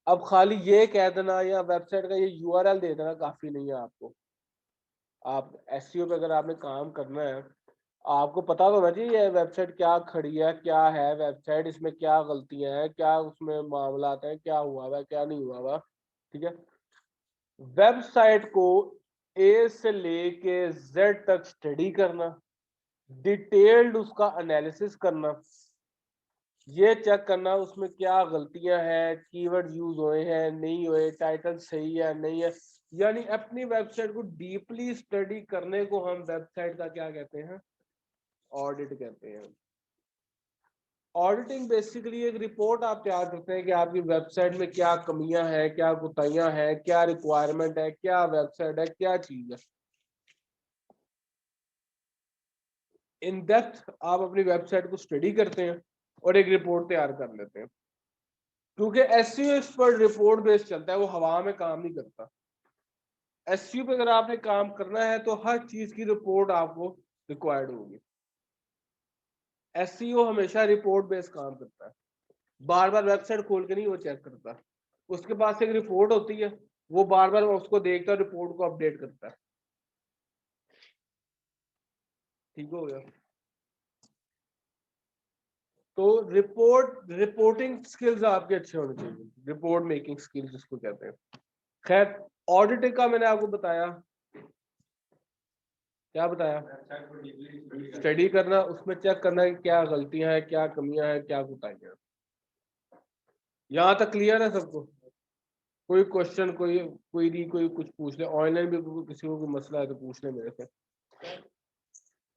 अब खाली ये कह देना या वेबसाइट का ये URL दे देना काफी नहीं है आपको। आप SEO पे अगर आपने काम करना है, आपको पता होना चाहिए ये वेबसाइट क्या खड़ी है, क्या है वेबसाइट, इसमें क्या गलतियां हैं, क्या उसमें मामला आता है, क्या हुआ हुआ क्या नहीं हुआ हुआ। ठीक है, वेबसाइट को A से लेके Z तक स्टडी करना, डिटेल्ड उसका एनालिसिस करना, ये चेक करना उसमें क्या गलतियां हैं, कीवर्ड यूज हुए हैं नहीं हुए, टाइटल सही है नहीं है, यानी अपनी वेबसाइट को डीपली स्टडी करने को हम वेबसाइट का क्या कहते हैं, ऑडिट कहते हैं। ऑडिटिंग बेसिकली एक रिपोर्ट आप तैयार करते हैं कि आपकी वेबसाइट में क्या कमियां हैं, क्या गुताइयां हैं, क्या रिक्वायरमेंट है, क्या वेबसाइट है, क्या चीज है। इन डेप्थ आप अपनी वेबसाइट को स्टडी करते हैं और एक रिपोर्ट तैयार कर लेते हैं, क्योंकि SEO एक्सपर्ट रिपोर्ट बेस्ड चलता है, वो हवा में काम नहीं करता। SEO पे अगर आपने काम करना है तो हर चीज की रिपोर्ट आपको रिक्वायर्ड होगी। SEO हमेशा रिपोर्ट बेस्ड काम करता है, बार बार वेबसाइट खोल के नहीं वो चेक करता, उसके पास एक रिपोर्ट होती है, वो बार बार उसको देखता है, रिपोर्ट को अपडेट करता है। ठीक हो गया, तो रिपोर्टिंग स्किल्स आपके अच्छे होने चाहिए, रिपोर्ट मेकिंग स्किल्स जिसको कहते हैं। खैर, ऑडिटिंग का मैंने आपको बताया, क्या बताया, स्टडी करना, उसमें चेक करना कि क्या गलतियां हैं, क्या कमियां हैं, क्या गुताइयां हैं। यहाँ तक क्लियर है सबको? कोई क्वेश्चन, कोई क्वेरी, कोई कुछ पूछ ले, ऑनलाइन भी किसी को कोई मसला है तो पूछ ले मेरे से,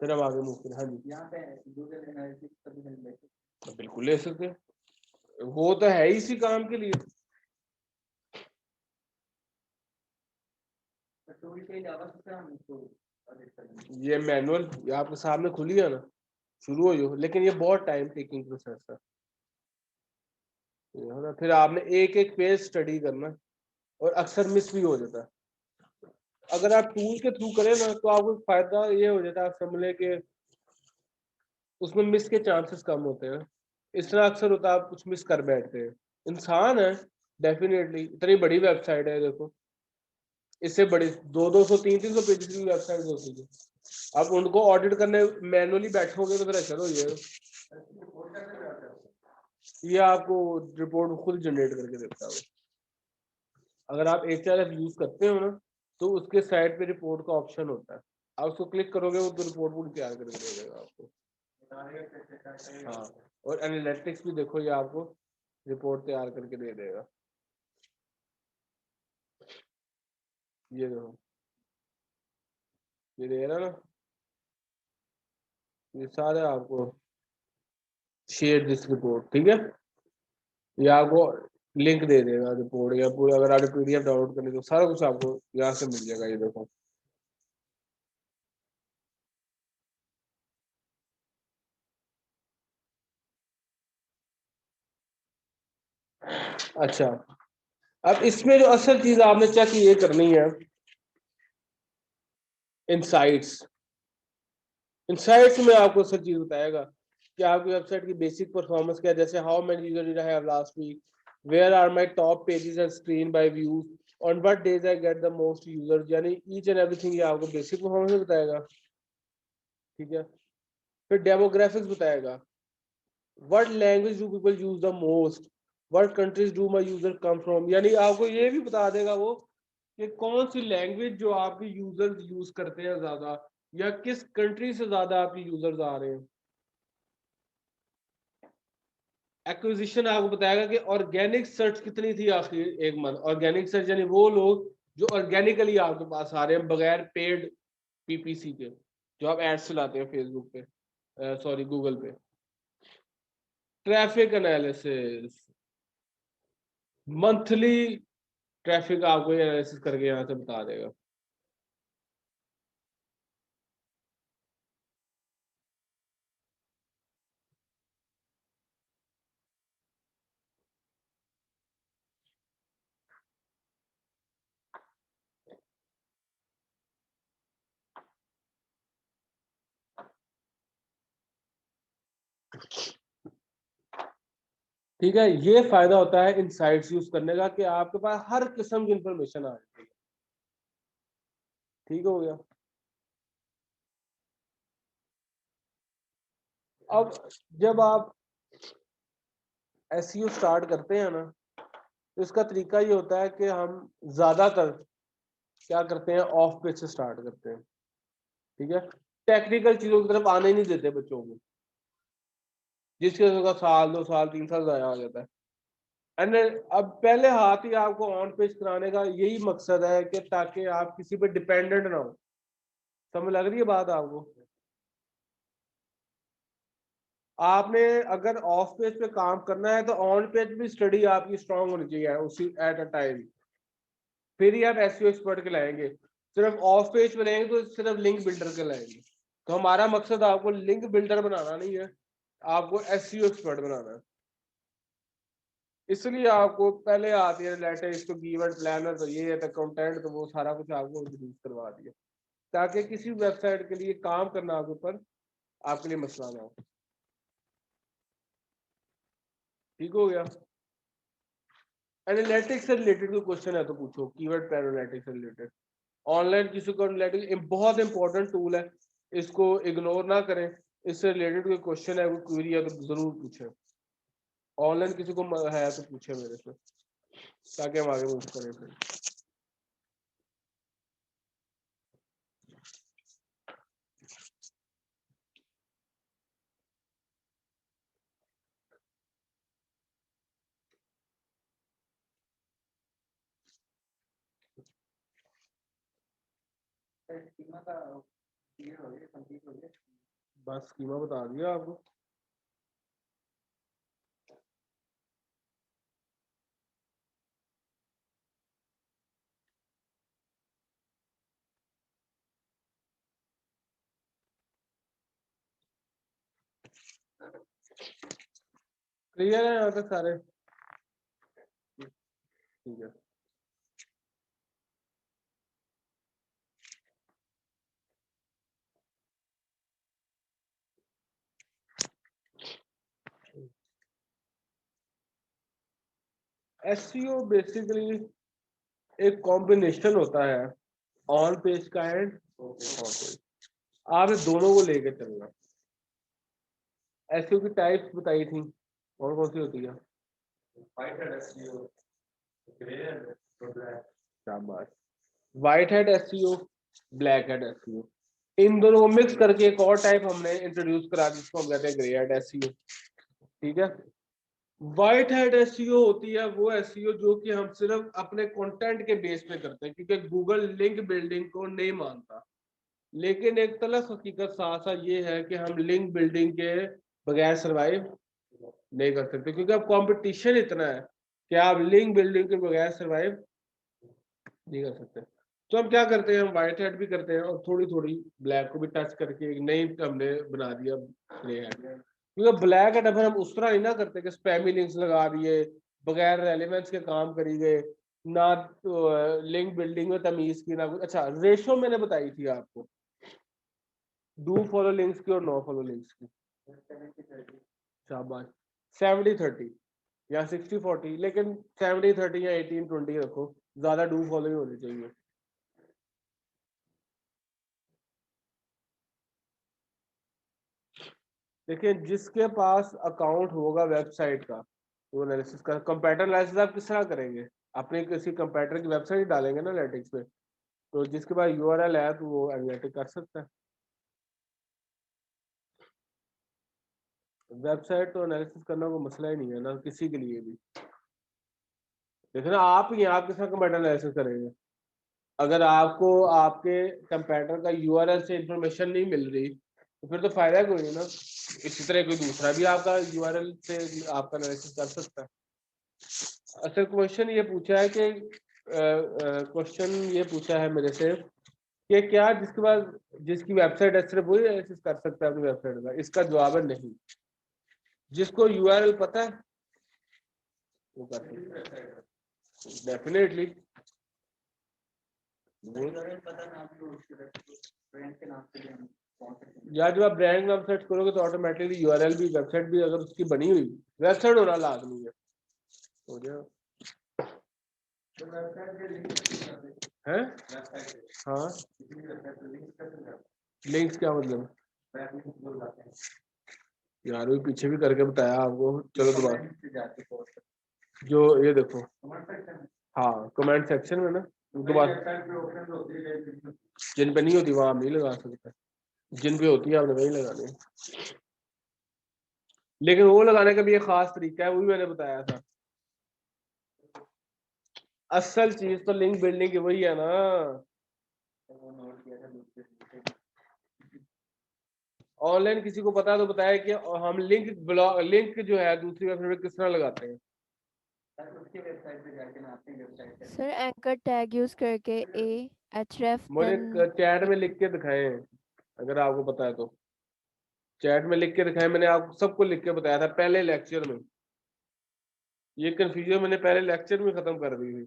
फिर हम आगे मूव करें। हाँ जी, यहाँ पे गूगल एनालिटिक्स का भी हेल्प लेते तो बिल्कुल ले सकते हैं, वो तो है ही इसी काम के लिए। हैं, टूल के अलावा से हम इसको audit करेंगे। ये मैनुअल ये आपके सामने खुली है ना, शुरू हो जाओ, लेकिन ये बहुत टाइम टेकिंग प्रोसेस है, ये है ना, फिर आपने एक एक पेज स्टडी करना और अक्सर मिस भी हो जाता है। अगर आप टूल के थ्रू करें ना तो आपको फायदा ये हो जाता है, आप समझ के उसमें मिस के चांसेस कम होते हैं। इस तरह अक्सर होता है आप कुछ मिस कर बैठते हैं, इंसान है डेफिनेटली, इतनी बड़ी वेबसाइट है देखो, इससे बड़ी 200 300 पेज की वेबसाइट होती है, अब उनको ऑडिट करने मैनुअली बैठोगे तो फिर अच्छा हो जाएगा। ये आपको रिपोर्ट खुद जनरेट करके देता है। अगर आप HRF यूज करते हो ना तो उसके साइड पे रिपोर्ट का ऑप्शन होता है, आप उसको क्लिक करोगे वो तो रिपोर्ट पूरी तैयार करके दे देगा आपको। हाँ, और एनालिटिक्स भी देखो, ये आपको रिपोर्ट तैयार करके दे देगा। ये देखो, ये दे रहा ना, ये सारे आपको शेयर दिस रिपोर्ट, ठीक है, ये आपको लिंक दे देगा रिपोर्ट, या पूरा अगर आप PDF डाउनलोड करने तो सारा कुछ आपको यहाँ से मिल जाएगा। ये देखो, अच्छा, अब इसमें जो असल चीज आपने चेक ये करनी है, इनसाइट्स। इनसाइट्स में आपको असल चीज बताएगा कि आपकी वेबसाइट की बेसिक परफॉर्मेंस क्या है, जैसे how many user did I have last week, where are my top pages and screen by views, on what days I get the most users, यानी ईच एंड एवरीथिंग ये आपको basic performance बताएगा। ठीक है, फिर डेमोग्राफिक्स बताएगा, what language do people use the most, what countries do my user come from, यानी आपको ये भी बता देगा वो कि कौन सी लैंग्वेज जो आपके यूजर्स यूज करते हैं ज्यादा, या किस कंट्री से ज्यादा आपके यूजर्स आ रहे हैं। एक्विजिशन आपको बताएगा कि ऑर्गेनिक सर्च कितनी थी आखिर एक मंथ, ऑर्गेनिक सर्च यानी वो लोग जो ऑर्गेनिकली आपके पास आ रहे हैं बगैर पेड PPC के, जो आप एड्स चलाते हैं फेसबुक पे, सॉरी गूगल पे। ट्रैफिक एनालिसिस, मंथली ट्रैफिक आपको एनालिसिस करके यहाँ से बता देगा। ठीक है, ये फायदा होता है इनसाइट्स यूज करने का कि आपके पास हर किस्म की इंफॉर्मेशन आ जाती है। ठीक हो गया। अब जब आप एसईओ स्टार्ट करते हैं ना, तो इसका तरीका ये होता है कि हम ज्यादातर क्या करते हैं, ऑफ पेज से स्टार्ट करते हैं। ठीक है, टेक्निकल चीजों की तरफ आने ही नहीं देते बच्चों को, जिसके वजह से साल 2 साल 3 साल जाया हो जाता है। एंड अब पहले हाथ ही आपको ऑन पेज कराने का यही मकसद है कि ताकि आप किसी पे डिपेंडेंट ना हो। समझ लग रही है बात आपको? आपने अगर ऑफ पेज पे काम करना है तो ऑन पेज भी स्टडी आपकी स्ट्रांग होनी चाहिए उसी एट अ टाइम, फिर ही आप एसईओ एक्सपर्ट के लाएंगे। सिर्फ ऑफ पेज पे रहेंगे तो सिर्फ लिंक बिल्डर के लाएंगे। तो हमारा मकसद आपको लिंक बिल्डर बनाना नहीं है, आपको एसईओ एक्सपर्ट बनाना है। इसलिए आपको पहले आती है लेटेस्ट तो कीवर्ड प्लानर, तो ये है तो कंटेंट, तो वो सारा कुछ आपको इंट्रोड्यूस करवा दिया ताकि किसी वेबसाइट के लिए काम करना आपके ऊपर आपके लिए मसला ना हो। ठीक हो गया। एनालिटिक्स से रिलेटेड कोई क्वेश्चन है तो पूछो, कीवर्ड प्लानर एनालिटिक्स से रिलेटेड। ऑनलाइन किसी को एनालिटिक्स बहुत इंपॉर्टेंट टूल है, इसको इग्नोर ना करें। इससे रिलेटेड कोई क्वेश्चन है, कोई क्वेरी है तो जरूर पूछें। ऑनलाइन किसी को है तो पूछे मेरे से, ताकि हम आगे मूव करें फिर। स्कीमा का क्लियर हो गया, कंप्लीट हो गया। बस स्कीमा बता दिया आपको। क्लियर है यहाँ तक सारे? ठीक है। एसईओ बेसिकली एक कॉम्बिनेशन होता है ऑन पेज का एंड ऑफ पेज। आप इस दोनों को लेके चलना। एसईओ की टाइप्स बताई थी, और कौन सी होती है? White hat SEO, grey hat, black. शाबाश। White hat SEO, black hat SEO, इन दोनों को मिक्स करके एक और टाइप हमने इंट्रोड्यूस करा जिसको हम कहते हैं ग्रे हैट एसईओ। ठीक है। व्हाइट हैट एसईओ होती है वो एसईओ जो कि हम सिर्फ अपने कंटेंट के बेस पे करते हैं, क्योंकि गूगल लिंक बिल्डिंग को नहीं मानता। लेकिन एक तलख हकीकत साथ साथ ये है कि हम लिंक बिल्डिंग के बगैर सरवाइव नहीं कर सकते, क्योंकि अब कंपटीशन इतना है कि आप लिंक बिल्डिंग के बगैर सरवाइव नहीं कर सकते। तो हम क्या करते हैं, हम व्हाइट हैट भी करते हैं और थोड़ी थोड़ी ब्लैक को भी टच करके एक नई हमने बना दिया ग्रे हैट। क्योंकि ब्लैक हैट अगर हम उस तरह नहीं ना करते कि स्पैमी लिंक्स लगा दिए, बगैर रेलेवेंस के काम करी गए, ना तो लिंक बिल्डिंग में तमीज की, ना कुछ। अच्छा, रेशो मैंने बताई थी आपको, डू फॉलो लिंक्स की और नो फॉलो लिंक्स की। शाबाश। 70-30 या 60-40, लेकिन 70-30 या 18-20 रखो, ज्यादा डू फॉलो ही होनी चाहिए। देखिए, जिसके पास अकाउंट होगा वेबसाइट का, वो एनालिसिस का कंपैरेटर एनालिसिस आप किस तरह करेंगे? अपने किसी कंपैरेटर की वेबसाइट डालेंगे ना एनालिटिक्स में, तो जिसके पास यूआरएल है तो वो एनालिटिक कर सकता है। वेबसाइट तो एनालिसिस करना कोई मसला ही नहीं है ना किसी के लिए भी। देखो ना, आप ही आप किस तरह कंपैरेटर एनालिसिस करेंगे? अगर आपको आपके कंप्यूटर का यूआरएल से इंफॉर्मेशन नहीं मिल रही तो फिर तो फायदा कोई नहीं ना। इसी तरह कोई दूसरा भी आपका यूआरएल से आपका एनालिसिस कर सकता है। अच्छा क्वेश्चन ये पूछा है कि क्वेश्चन ये पूछा है मेरे से कि क्या जिसके पास जिसकी वेबसाइट है सिर्फ वही एनालिसिस कर सकता है अपनी वेबसाइट का। इसका जवाब है नहीं, जिसको यूआरएल पता है वो कर सकता है डेफिनेटली। पता ना आपको ब्रांड के नाम से भी हम पहुंच सकते हैं। या जब आप ब्रांड नाम सर्च करोगे तो ऑटोमेटिकली यूआरएल भी वेबसाइट भी अगर उसकी बनी हुई वेबसाइट होना लाजमी है हो जाए हैं। हाँ लिंक्स क्या मतलब यार वो पीछे भी करके बताया आपको। चलो दोबारा जो ये देखो हाँ कमेंट सेक्शन में ना दोबारा जिन पे नहीं होती वहां आप नहीं लगा सकते, जिन पे होती है आपने वही लगानी है। लेकिन वो लगाने का भी एक खास तरीका है, वो भी मैंने बताया था। असल चीज तो लिंक बिल्डिंग की वही है ना। ऑनलाइन किसी को पता है तो बताया कि हम लिंक जो है दूसरी वेबसाइट पे किस तरह लगाते हैं। सर एंकर टैग यूज करके मुझे href चैट में लिख के दिखाएं अगर आपको पता है तो। चैट में लिख के दिखाएं, मैंने आपको सबको लिख के बताया था पहले लेक्चर में। ये कंफ्यूजन मैंने पहले लेक्चर में खत्म कर दी थी।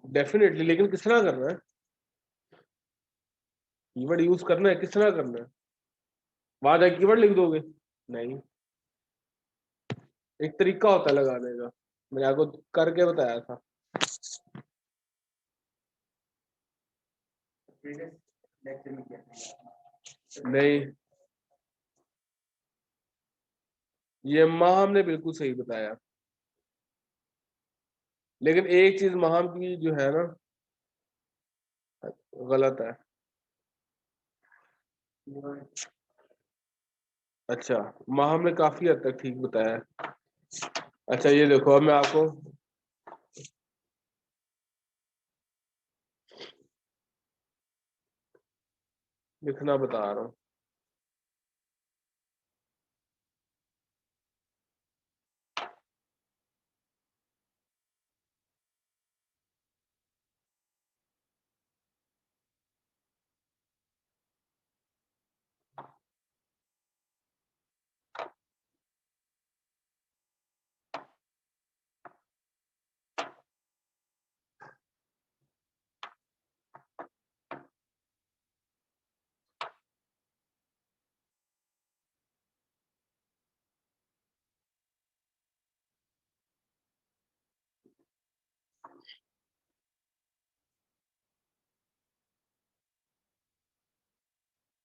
डेफिनेटली, लेकिन किस तरह करना है कीवर्ड यूज करना है, किस तरह करना है। वहां जाके कीवर्ड लिख दोगे नहीं, एक तरीका होता है लगाने का, मैंने आपको करके बताया था। नहीं ये माहम ने बिल्कुल सही बताया, लेकिन एक चीज माहम की जो है ना गलत है। अच्छा माहम ने काफी हद तक ठीक बताया। अच्छा ये देखो अब मैं आपको लिखना बता रहा हूँ।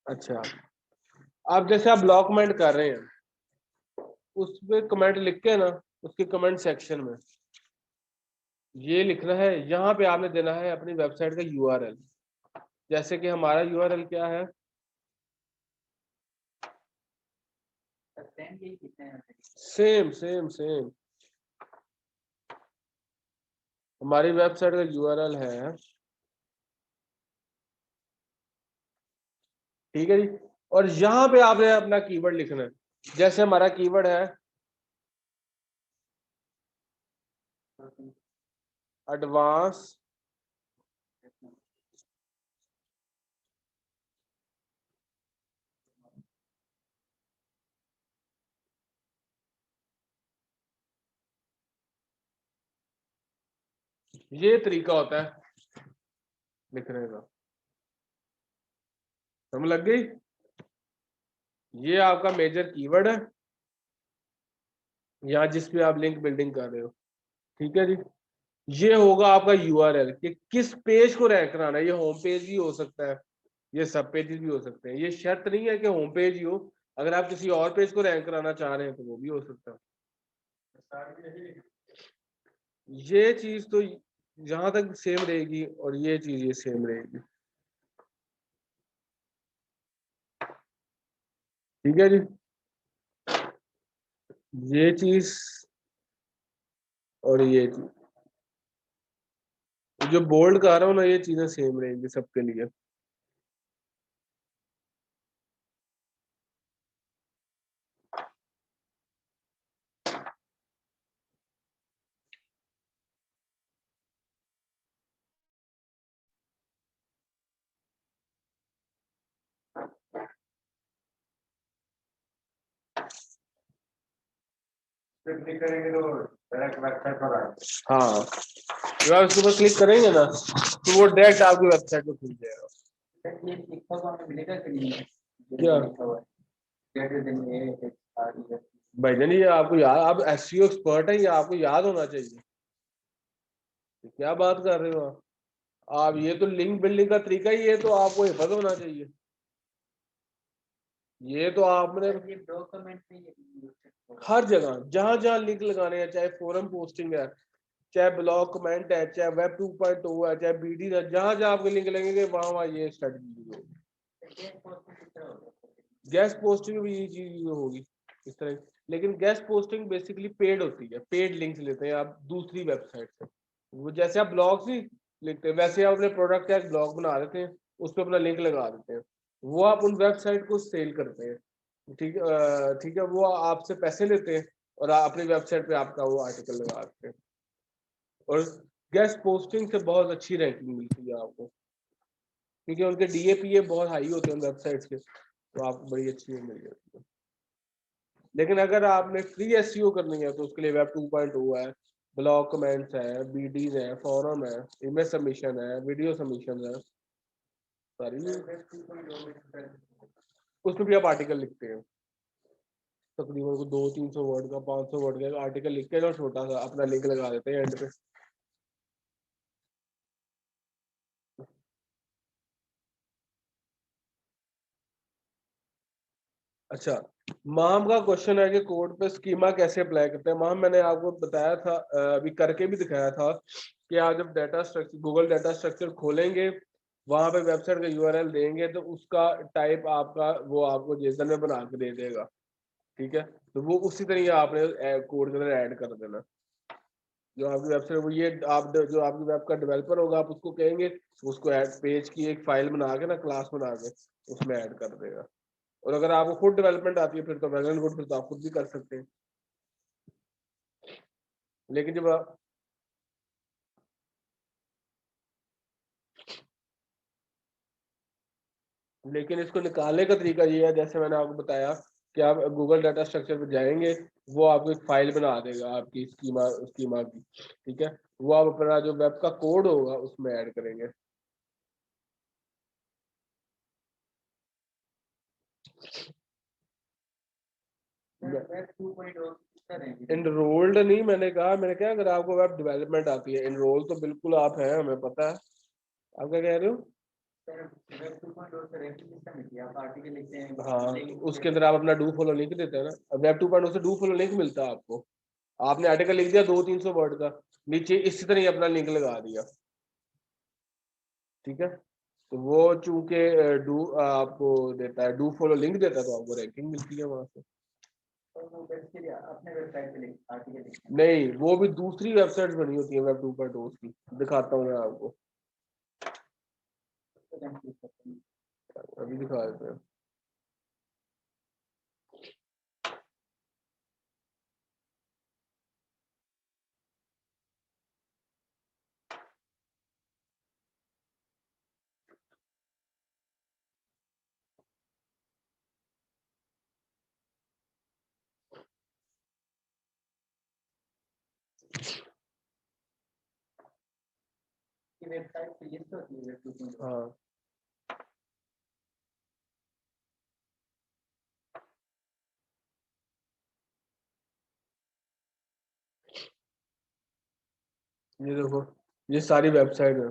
अच्छा अब जैसे आप ब्लॉक कमेंट कर रहे हैं उस पे कमेंट लिख के ना उसके कमेंट सेक्शन में ये लिखना है, यहाँ पे आपने देना है अपनी वेबसाइट का यूआरएल। जैसे कि हमारा यूआरएल क्या है, सेम सेम सेम हमारी वेबसाइट का यूआरएल है, ठीक है जी। और यहाँ पे आपने अपना कीवर्ड लिखना है। जैसे हमारा कीवर्ड है एडवांस ये तरीका होता है लिखने का, समझ लग गई। ये आपका मेजर कीवर्ड है यहाँ जिस पे आप लिंक बिल्डिंग कर रहे हो, ठीक है जी। ये होगा आपका यूआरएल कि किस पेज को रैंक कराना है। ये होम पेज भी हो सकता है, ये सब पेजेस भी हो सकते हैं। ये शर्त नहीं है कि होम पेज ही हो, अगर आप किसी और पेज को रैंक कराना चाह रहे हैं तो वो भी हो सकता है। ये चीज तो जहां तक सेम रहेगी और ये चीज ये सेम रहेगी, ठीक है जी। ये चीज और ये चीज जो बोल्ड कर रहा हूँ ना, ये चीजें सेम रहेंगी सबके लिए। क्लिक करेंगे तो डायरेक्ट वेबसाइट पर आएगा। हाँ, जब आप इसके ऊपर क्लिक करेंगे ना तो वो डायरेक्ट आपकी वेबसाइट पे खुल जाएगा। ये लिखा हुआ हमें मिलेगा कि नहीं? क्या? लिखा हुआ है भाई जान, ये आपको याद, आप एसईओ एक्सपर्ट है, ये आपको याद होना चाहिए। क्या बात कर रहे हो आप? ये तो लिंक बिल्डिंग का तरीका ही है, तो आपको हिफाजत होना चाहिए। ये तो आपने ये डॉक्यूमेंट में हर जगह जहां जहां लिंक लगाने हैं, चाहे फोरम पोस्टिंग है, चाहे ब्लॉग कमेंट है, चाहे वेब 2.0 है, चाहे बीडी है, जहां जहां आपके लिंक लगेंगे वहां वहां ये स्ट्रेटजी होगी। गेस्ट पोस्टिंग भी ये चीज होगी इस तरह। लेकिन गेस्ट पोस्टिंग बेसिकली पेड होती है, पेड लिंक्स लेते हैं आप दूसरी वेबसाइट से। वो जैसे आप ब्लॉग्स ही लिखते हैं, वैसे आप अपने प्रोडक्ट का एक ब्लॉग बना देते हैं, उस पर अपना लिंक लगा देते हैं, वो आप उन वेबसाइट को सेल करते हैं। ठीक है, ठीक है, वो आपसे पैसे लेते हैं और अपनी वेबसाइट पे आपका वो आर्टिकल लगा देते हैं। और गेस्ट पोस्टिंग से बहुत अच्छी रैंकिंग मिलती है आपको, क्योंकि उनके डीएपीए बहुत हाई होते हैं वेबसाइट्स के, तो आपको बड़ी अच्छी मिल जाती है। लेकिन अगर आपने फ्री एसईओ करनी है तो उसके लिए वेब 2.0 है, ब्लॉग कमेंट्स है, बीडीज है, फॉरम है, इमेज सबमिशन है, वीडियो सबमिशन है, सारी उसमें भी आप आर्टिकल लिखते हैं। तकरीबन को 200-300 वर्ड का, 500 वर्ड का आर्टिकल लिख के और छोटा सा अपना लिंक लगा देते हैं एंड पे। अच्छा, माम का क्वेश्चन है कि कोड पे स्कीमा कैसे अप्लाई करते हैं। माम मैंने आपको बताया था, अभी करके भी दिखाया था कि आप जब data structure, Google data structure खोलेंगे, वहां पे वेबसाइट का यूआरएल देंगे तो उसका टाइप आपका वो आपको जेसन में बना के दे देगा। ठीक है, तो वो उसी तरीके आपने कोड के अंदर ऐड कर देना। जो आपकी वेबसाइट, वो ये आप जो आपकी वेब का डेवलपर होगा, आप उसको कहेंगे उसको ऐड पेज की एक फाइल बना के ना, क्लास बना के उसमें ऐड कर देगा। और अगर आपको खुद डेवलपमेंट आती है फिर तो वेल एंड गुड, फिर तो आप खुद भी कर सकते हैं। लेकिन जब आप लेकिन इसको निकालने का तरीका ये है, जैसे मैंने आपको बताया कि आप गूगल डाटा स्ट्रक्चर पे जाएंगे, वो आपको एक फाइल बना देगा आपकी स्कीमा स्कीमा की। ठीक है, वो आप अपना जो वेब का कोड होगा उसमें ऐड करेंगे। एनरोल्ड नहीं, मैंने कहा, मैंने कहा अगर आपको वेब डेवलपमेंट आती है, एनरोल तो बिल्कुल आप हैं, हमें पता है। आप क्या कह रहे हो? हाँ, उसके अंदर आप अपना डू फॉलो लिंक देते हैं ना, वेब 2.0 से डू फॉलो लिंक मिलता है आपको। आपने आर्टिकल लिख दिया 200-300 वर्ड का, नीचे इसी तरह ही अपना लिंक लगा दिया। ठीक है, तो वो चूंकि डू आपको देता है, डू फॉलो लिंक देता है, तो आपको रैंकिंग मिलती है वहां से। नहीं, वो भी दूसरी वेबसाइट बनी होती है वेब 2.0 की, दिखाता हूँ मैं आपको, अभी दिखा देते हैं। हाँ, ये देखो, ये सारी वेबसाइट है।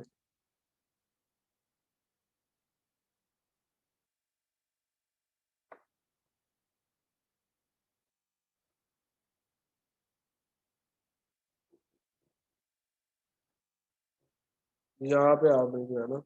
यहाँ पे आपने जो है ना,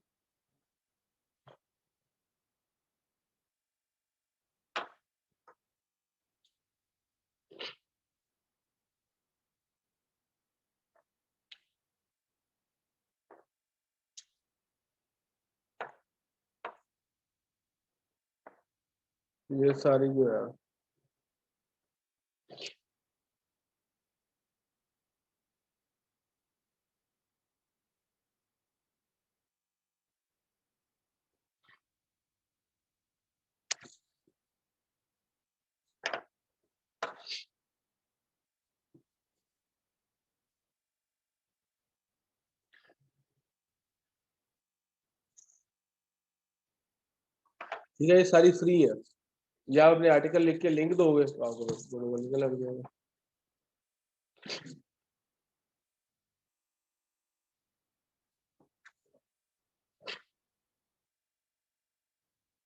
ये सारी जो है ठीक है, ये सारी फ्री है। या अपने आर्टिकल लिख के लिंक दोगे तो आपको दोनों लग जाएगा।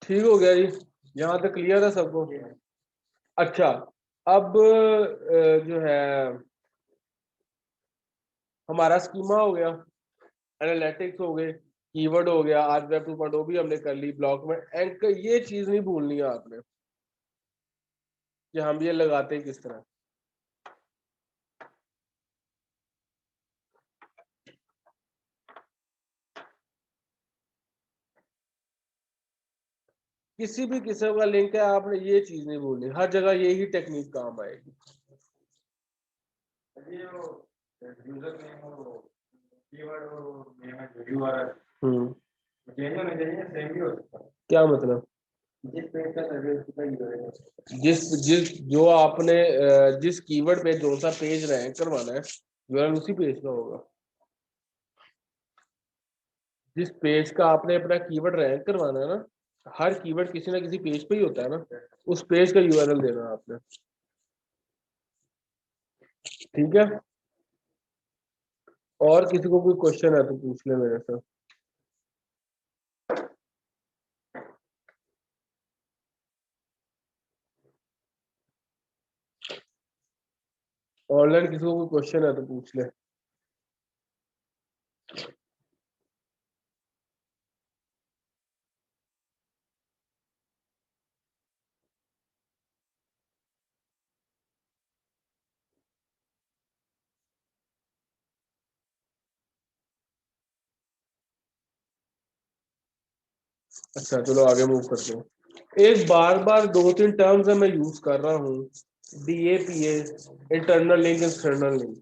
ठीक हो गया जी, यहाँ तक क्लियर है सबको? अच्छा, अब जो है हमारा स्कीमा हो गया, एनालिटिक्स हो गए, कीवर्ड हो गया, आज वेब 2.0 भी हमने कर ली, ब्लॉक में एंकर, ये चीज नहीं भूलनी है आपने कि हम ये लगाते हैं किस तरह। किसी भी किस्म का लिंक है, आपने ये चीज नहीं भूलनी, हर जगह यही टेक्निक काम आएगी। क्या मतलब? जिस जिस जो आपने जिस कीवर्ड पे जो सा पेज रैंक करवाना है, यूआरएल उसी पेज का होगा। जिस पेज का आपने अपना कीवर्ड रैंक करवाना है ना, हर कीवर्ड किसी ना किसी पेज पे ही होता है ना, उस पेज का यूआरएल देना है आपने। ठीक है, और किसी को कोई क्वेश्चन है तो पूछ ले मेरे से। ऑनलाइन किसी को कोई क्वेश्चन है तो पूछ ले। अच्छा चलो आगे मूव करते हैं। एक बार बार 2-3 टर्म्स है मैं यूज कर रहा हूँ, DAPA, internal link, external link.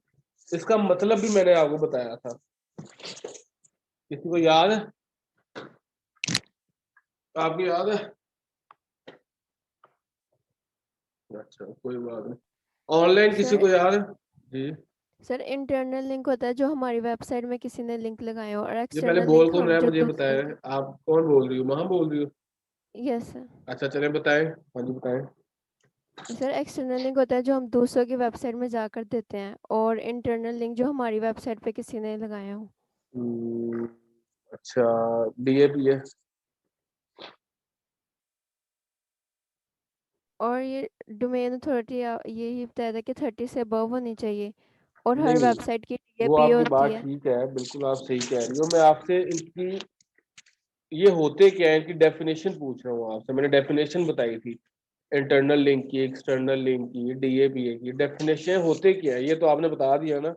इसका मतलब भी मैंने आपको बताया था, किसी को याद है? आपको याद है? अच्छा कोई बात नहीं, ऑनलाइन किसी सर को याद है? जी, सर इंटरनल लिंक होता है जो हमारी वेबसाइट में किसी ने लिंक लगाए हो, और ये पहले एक्सटर्नल बोल लिंक कौन रहा हम है जो मुझे दूसरों बताएं, के। आप कौन बोल रही हो? वहां बोल रही हो? Yes sir. अच्छा चलें बताएं, हाँ जी बताएं। सर एक्सटर्नल लिंक होता है जो हम दूसरों की वेबसाइट में जाकर देते हैं, और इंटरनल लिंक जो हमारी वेबसाइट पे किसी ने लगाया हो। हम्म, अच्छा, DAPA। और ये डोमेन अथॉरिटी यही बताया था कि 30 से अबव होनी चाहिए, और हर नहीं, वेबसाइट की वो DAPA आपकी होती बात है। ठीक है, बिल्कुल आप सही कह रही हो। मैं आपसे इनकी ये होते क्या है इनकी डेफिनेशन पूछ रहा हूँ आपसे। मैंने डेफिनेशन बताई थी इंटरनल लिंक की, एक्सटर्नल लिंक की, DAPA की। डेफिनेशन होते क्या है ये तो आपने बता दिया ना,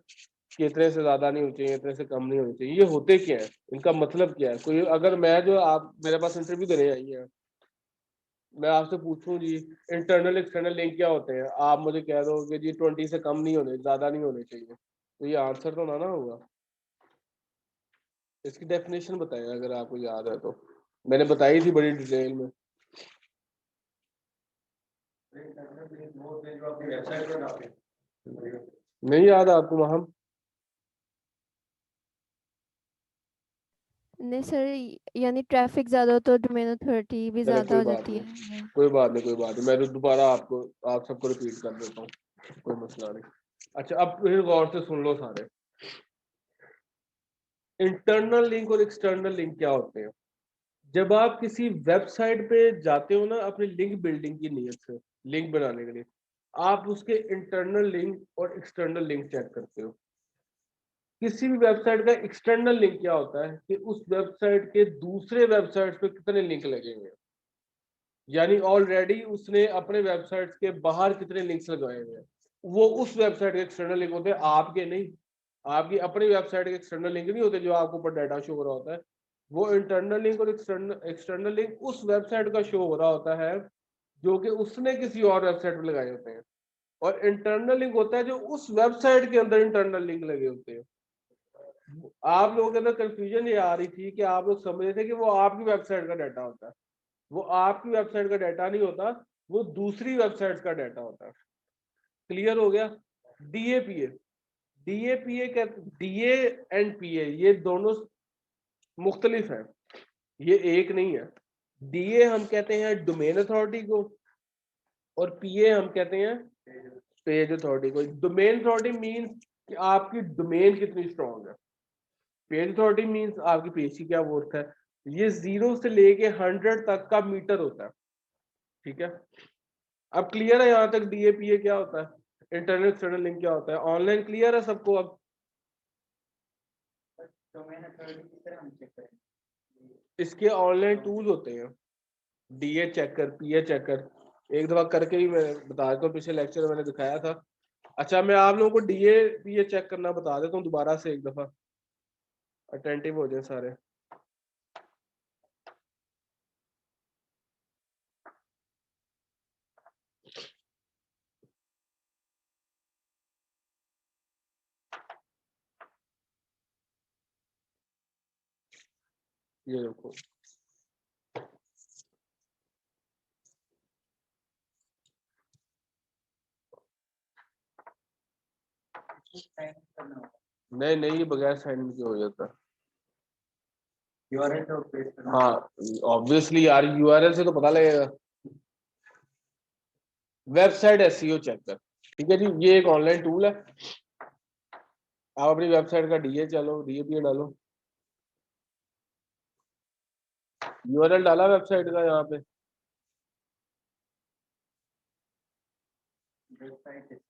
कि इतने से ज्यादा नहीं होनी चाहिए, इतने से कम नहीं होनी चाहिए। ये होते क्या है, इनका मतलब क्या है? कोई अगर मैं जो आप मेरे पास इंटरव्यू देने आई है, मैं आपसे पूछूं जी इंटरनल एक्सटर्नल लिंक क्या होते हैं, आप मुझे कह दो कि जी 20 से कम नहीं होने, ज्यादा नहीं होने चाहिए, तो ये आंसर तो ना होगा। इसकी डेफिनेशन बताएं अगर आपको याद है तो, मैंने बताई थी बड़ी डिटेल में। नहीं याद आपको वहां? नहीं सर, यानी ट्रैफिक ज़्यादा हो तो डोमेन अथॉरिटी भी चले ज़्यादा कोई हो बात जाती नहीं, है, यही। कोई बात नहीं, कोई बात नहीं, मैं तो दोबारा आपको आप सबको रिपीट कर देता हूँ, कोई मसला नहीं। अच्छा अब फिर गौर से सुन लो सारे, इंटरनल लिंक और एक्सटर्नल लिंक क्या होते हैं। जब आप किसी वेबसाइट पे जाते हो ना अपनी लिंक बिल्डिंग की नीयत से, लिंक बनाने के लिए, आप उसके इंटरनल लिंक और एक्सटर्नल लिंक चेक करते हो। किसी भी वेबसाइट का एक्सटर्नल लिंक क्या होता है कि उस वेबसाइट के दूसरे वेबसाइट पे कितने लिंक लगे हुए हैं, यानी ऑलरेडी उसने अपने वेबसाइट के बाहर कितने लिंक्स लगाए हुए हैं, वो उस वेबसाइट के एक्सटर्नल लिंक होते हैं, आपके नहीं। आपकी अपनी वेबसाइट के एक्सटर्नल लिंक नहीं होते जो आपको ऊपर डाटा शो हो रहा होता है। वो इंटरनल लिंक और एक्सटर्नल लिंक उस वेबसाइट का शो हो रहा होता है जो कि उसने किसी और वेबसाइट पर लगाए होते हैं, और इंटरनल लिंक होता है जो उस वेबसाइट के अंदर इंटरनल लिंक लगे होते हैं। आप लोगों के अंदर कंफ्यूजन ये आ रही थी कि आप लोग समझ रहे थे कि वो आपकी वेबसाइट का डाटा होता है। वो आपकी वेबसाइट का डाटा नहीं होता, वो दूसरी वेबसाइट का डाटा होता है। क्लियर हो गया? डीएपीए, डीएपीए क्या, डीए एंड पीए ये दोनों मुख्तलिफ है, ये एक नहीं है। डीए हम कहते हैं डोमेन अथॉरिटी को, और पीए हम कहते हैं पेज अथॉरिटी को। डोमेन अथॉरिटी मींस कि आपकी डोमेन कितनी स्ट्रांग है, पेज अथॉरिटी मींस आपकी पेज की क्या वर्थ है। ये 0 से लेके 100 तक का मीटर होता है, ठीक है। अब क्लियर है यहाँ तक डीएपीए क्या होता है, इंटरनल एक्सटर्नल लिंक क्या होता है, ऑनलाइन क्लियर है सबको? अब डोमेन अथॉरिटी किस तरह हम चेक करें? इसके ऑनलाइन टूल होते हैं, डीए चेकर, पीए चेकर, एक दफा करके ही मैं बता देता हूँ, पिछले लेक्चर में मैंने दिखाया था। अच्छा, मैं आप लोगों को डीए पीए चेक करना बता देता हूँ दोबारा से, एक दफा अटेंटिव हो जाए सारे। ये देखो, साइन करना होगा, नहीं नहीं, ये बगैर साइन के हो जाता है। यूआरएल और पेस्ट करना हाँ ऑब्वियसली यार, यूआरएल से तो पता लगेगा। वेबसाइट एसईओ चेकर, ठीक है जी, ये एक ऑनलाइन टूल है। आप अपनी वेबसाइट का डीए चलो, डीएपीए डालो, यूआरएल डाला वेबसाइट का यहाँ पे, वेबसाइट।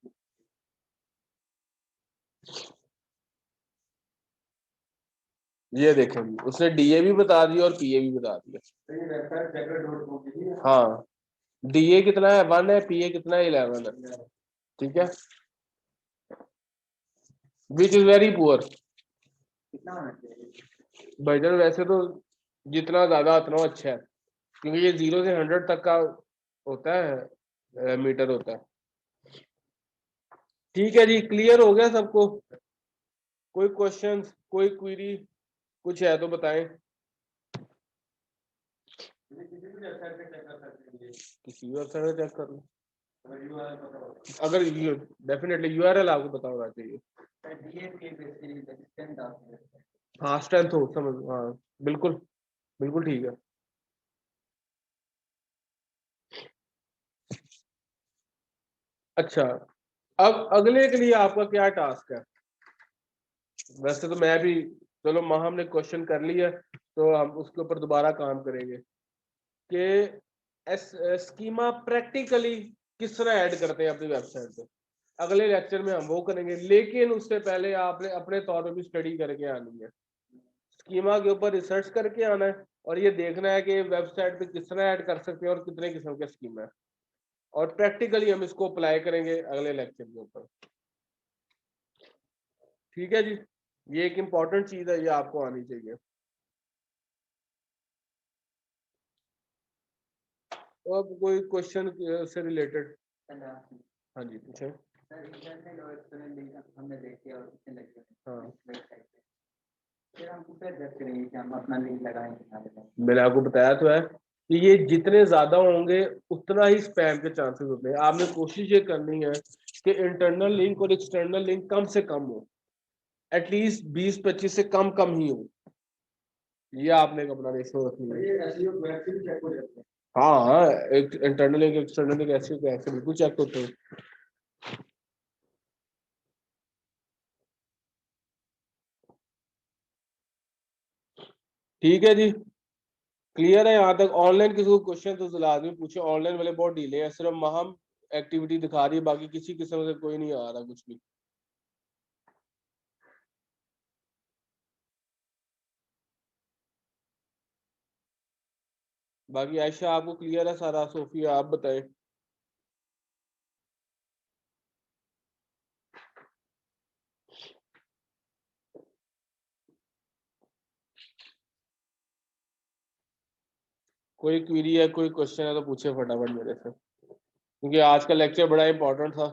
ये देखें उसने डीए भी बता दिया और पीए भी बता दिया। तो ये वेबसाइट चेकर.com हाँ, डीए कितना है 1 है, पीए कितना है 11 है, ठीक है, विच इज वेरी पुअर। कितना होना चाहिए? भाईजान वैसे तो जितना ज्यादा उतना अच्छा है, क्योंकि ये 0 से 100 तक का होता है, मीटर होता है। ठीक है जी, क्लियर हो गया सबको? कोई क्वेश्चंस, कोई क्वेरी, कुछ है तो बताएं। किसी भी वेबसाइट पे चेक कर सकते हैं ये, किसी वेबसाइट में चेक कर लो, अगर यूआरएल पता हो। अगर डेफिनेटली यूआरएल आपको पता होना चाहिए। डीएपी बेसिकली डिस्टेंस आता है। हाँ स्ट्रेंथ हो, समझ, हाँ बिल्कुल बिल्कुल ठीक है। अच्छा, अब अगले के लिए आपका क्या टास्क है? वैसे तो मैं भी, चलो माँ हमने क्वेश्चन कर लिया, तो हम उसके ऊपर दोबारा काम करेंगे कि स्कीमा प्रैक्टिकली किस तरह ऐड करते हैं अपनी वेबसाइट पे। अगले लेक्चर में हम वो करेंगे, लेकिन उससे पहले आपने अपने तौर पे भी स्टडी करके आनी है, स्कीमा के ऊपर रिसर्च करके आना है, और ये देखना है कि वेबसाइट पे किस तरह ऐड कर सकते हैं और कितने किस्म के स्कीमा है, और प्रैक्टिकली हम इसको अप्लाई करेंगे अगले लेक्चर के ऊपर। ठीक है जी, ये एक इम्पॉर्टेंट चीज है, ये आपको आनी चाहिए। तो अब कोई क्वेश्चन से रिलेटेड? हाँ जी पूछें। सर इंटरनेट और एक्सटर्नल लिंक हमने देखे और कितने लगे हाँ, वेबसाइट पे, फिर हम किस तरह जज करेंगे कि हम अपना लिंक लगाएंगे? मैंने आपको बताया तो है कि ये जितने ज्यादा होंगे उतना ही स्पैम के चांसेस होते हैं। आपने कोशिश ये करनी है कि इंटरनल लिंक और एक्सटर्नल लिंक कम से कम हो, एटलीस्ट 20-25 से कम कम ही हो, ये आपने एक अपना रेशो रखनी है। ये एसईओ वैसे भी चेक हो जाते हैं। हाँ हाँ, एक इंटरनल लिंक एक्सटर्नल लिंक ऐसे बिल्कुल चेक होते हैं। ठीक है जी, क्लियर है यहाँ तक? ऑनलाइन किसी को क्वेश्चन तो लाजमी पूछे, ऑनलाइन वाले बहुत डीले हैं, सिर्फ महम एक्टिविटी दिखा रही है, बाकी किसी किस्म से कोई नहीं आ रहा कुछ भी। बाकी आयशा आपको क्लियर है सारा? सोफिया आप बताएं। कोई क्वेरी है, कोई क्वेश्चन है तो पूछे फटाफट मेरे से, क्योंकि आज का लेक्चर बड़ा इंपॉर्टेंट था।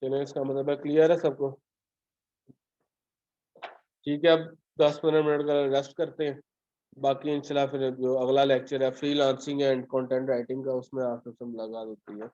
चलो, इसका मतलब है क्लियर है सबको? ठीक है, अब 10-15 मिनट का रेस्ट करते हैं, बाकी इंशाल्लाह फिर जो अगला लेक्चर है फ्रीलांसिंग एंड कंटेंट राइटिंग का, उसमें आपसे मुलाकात होती है।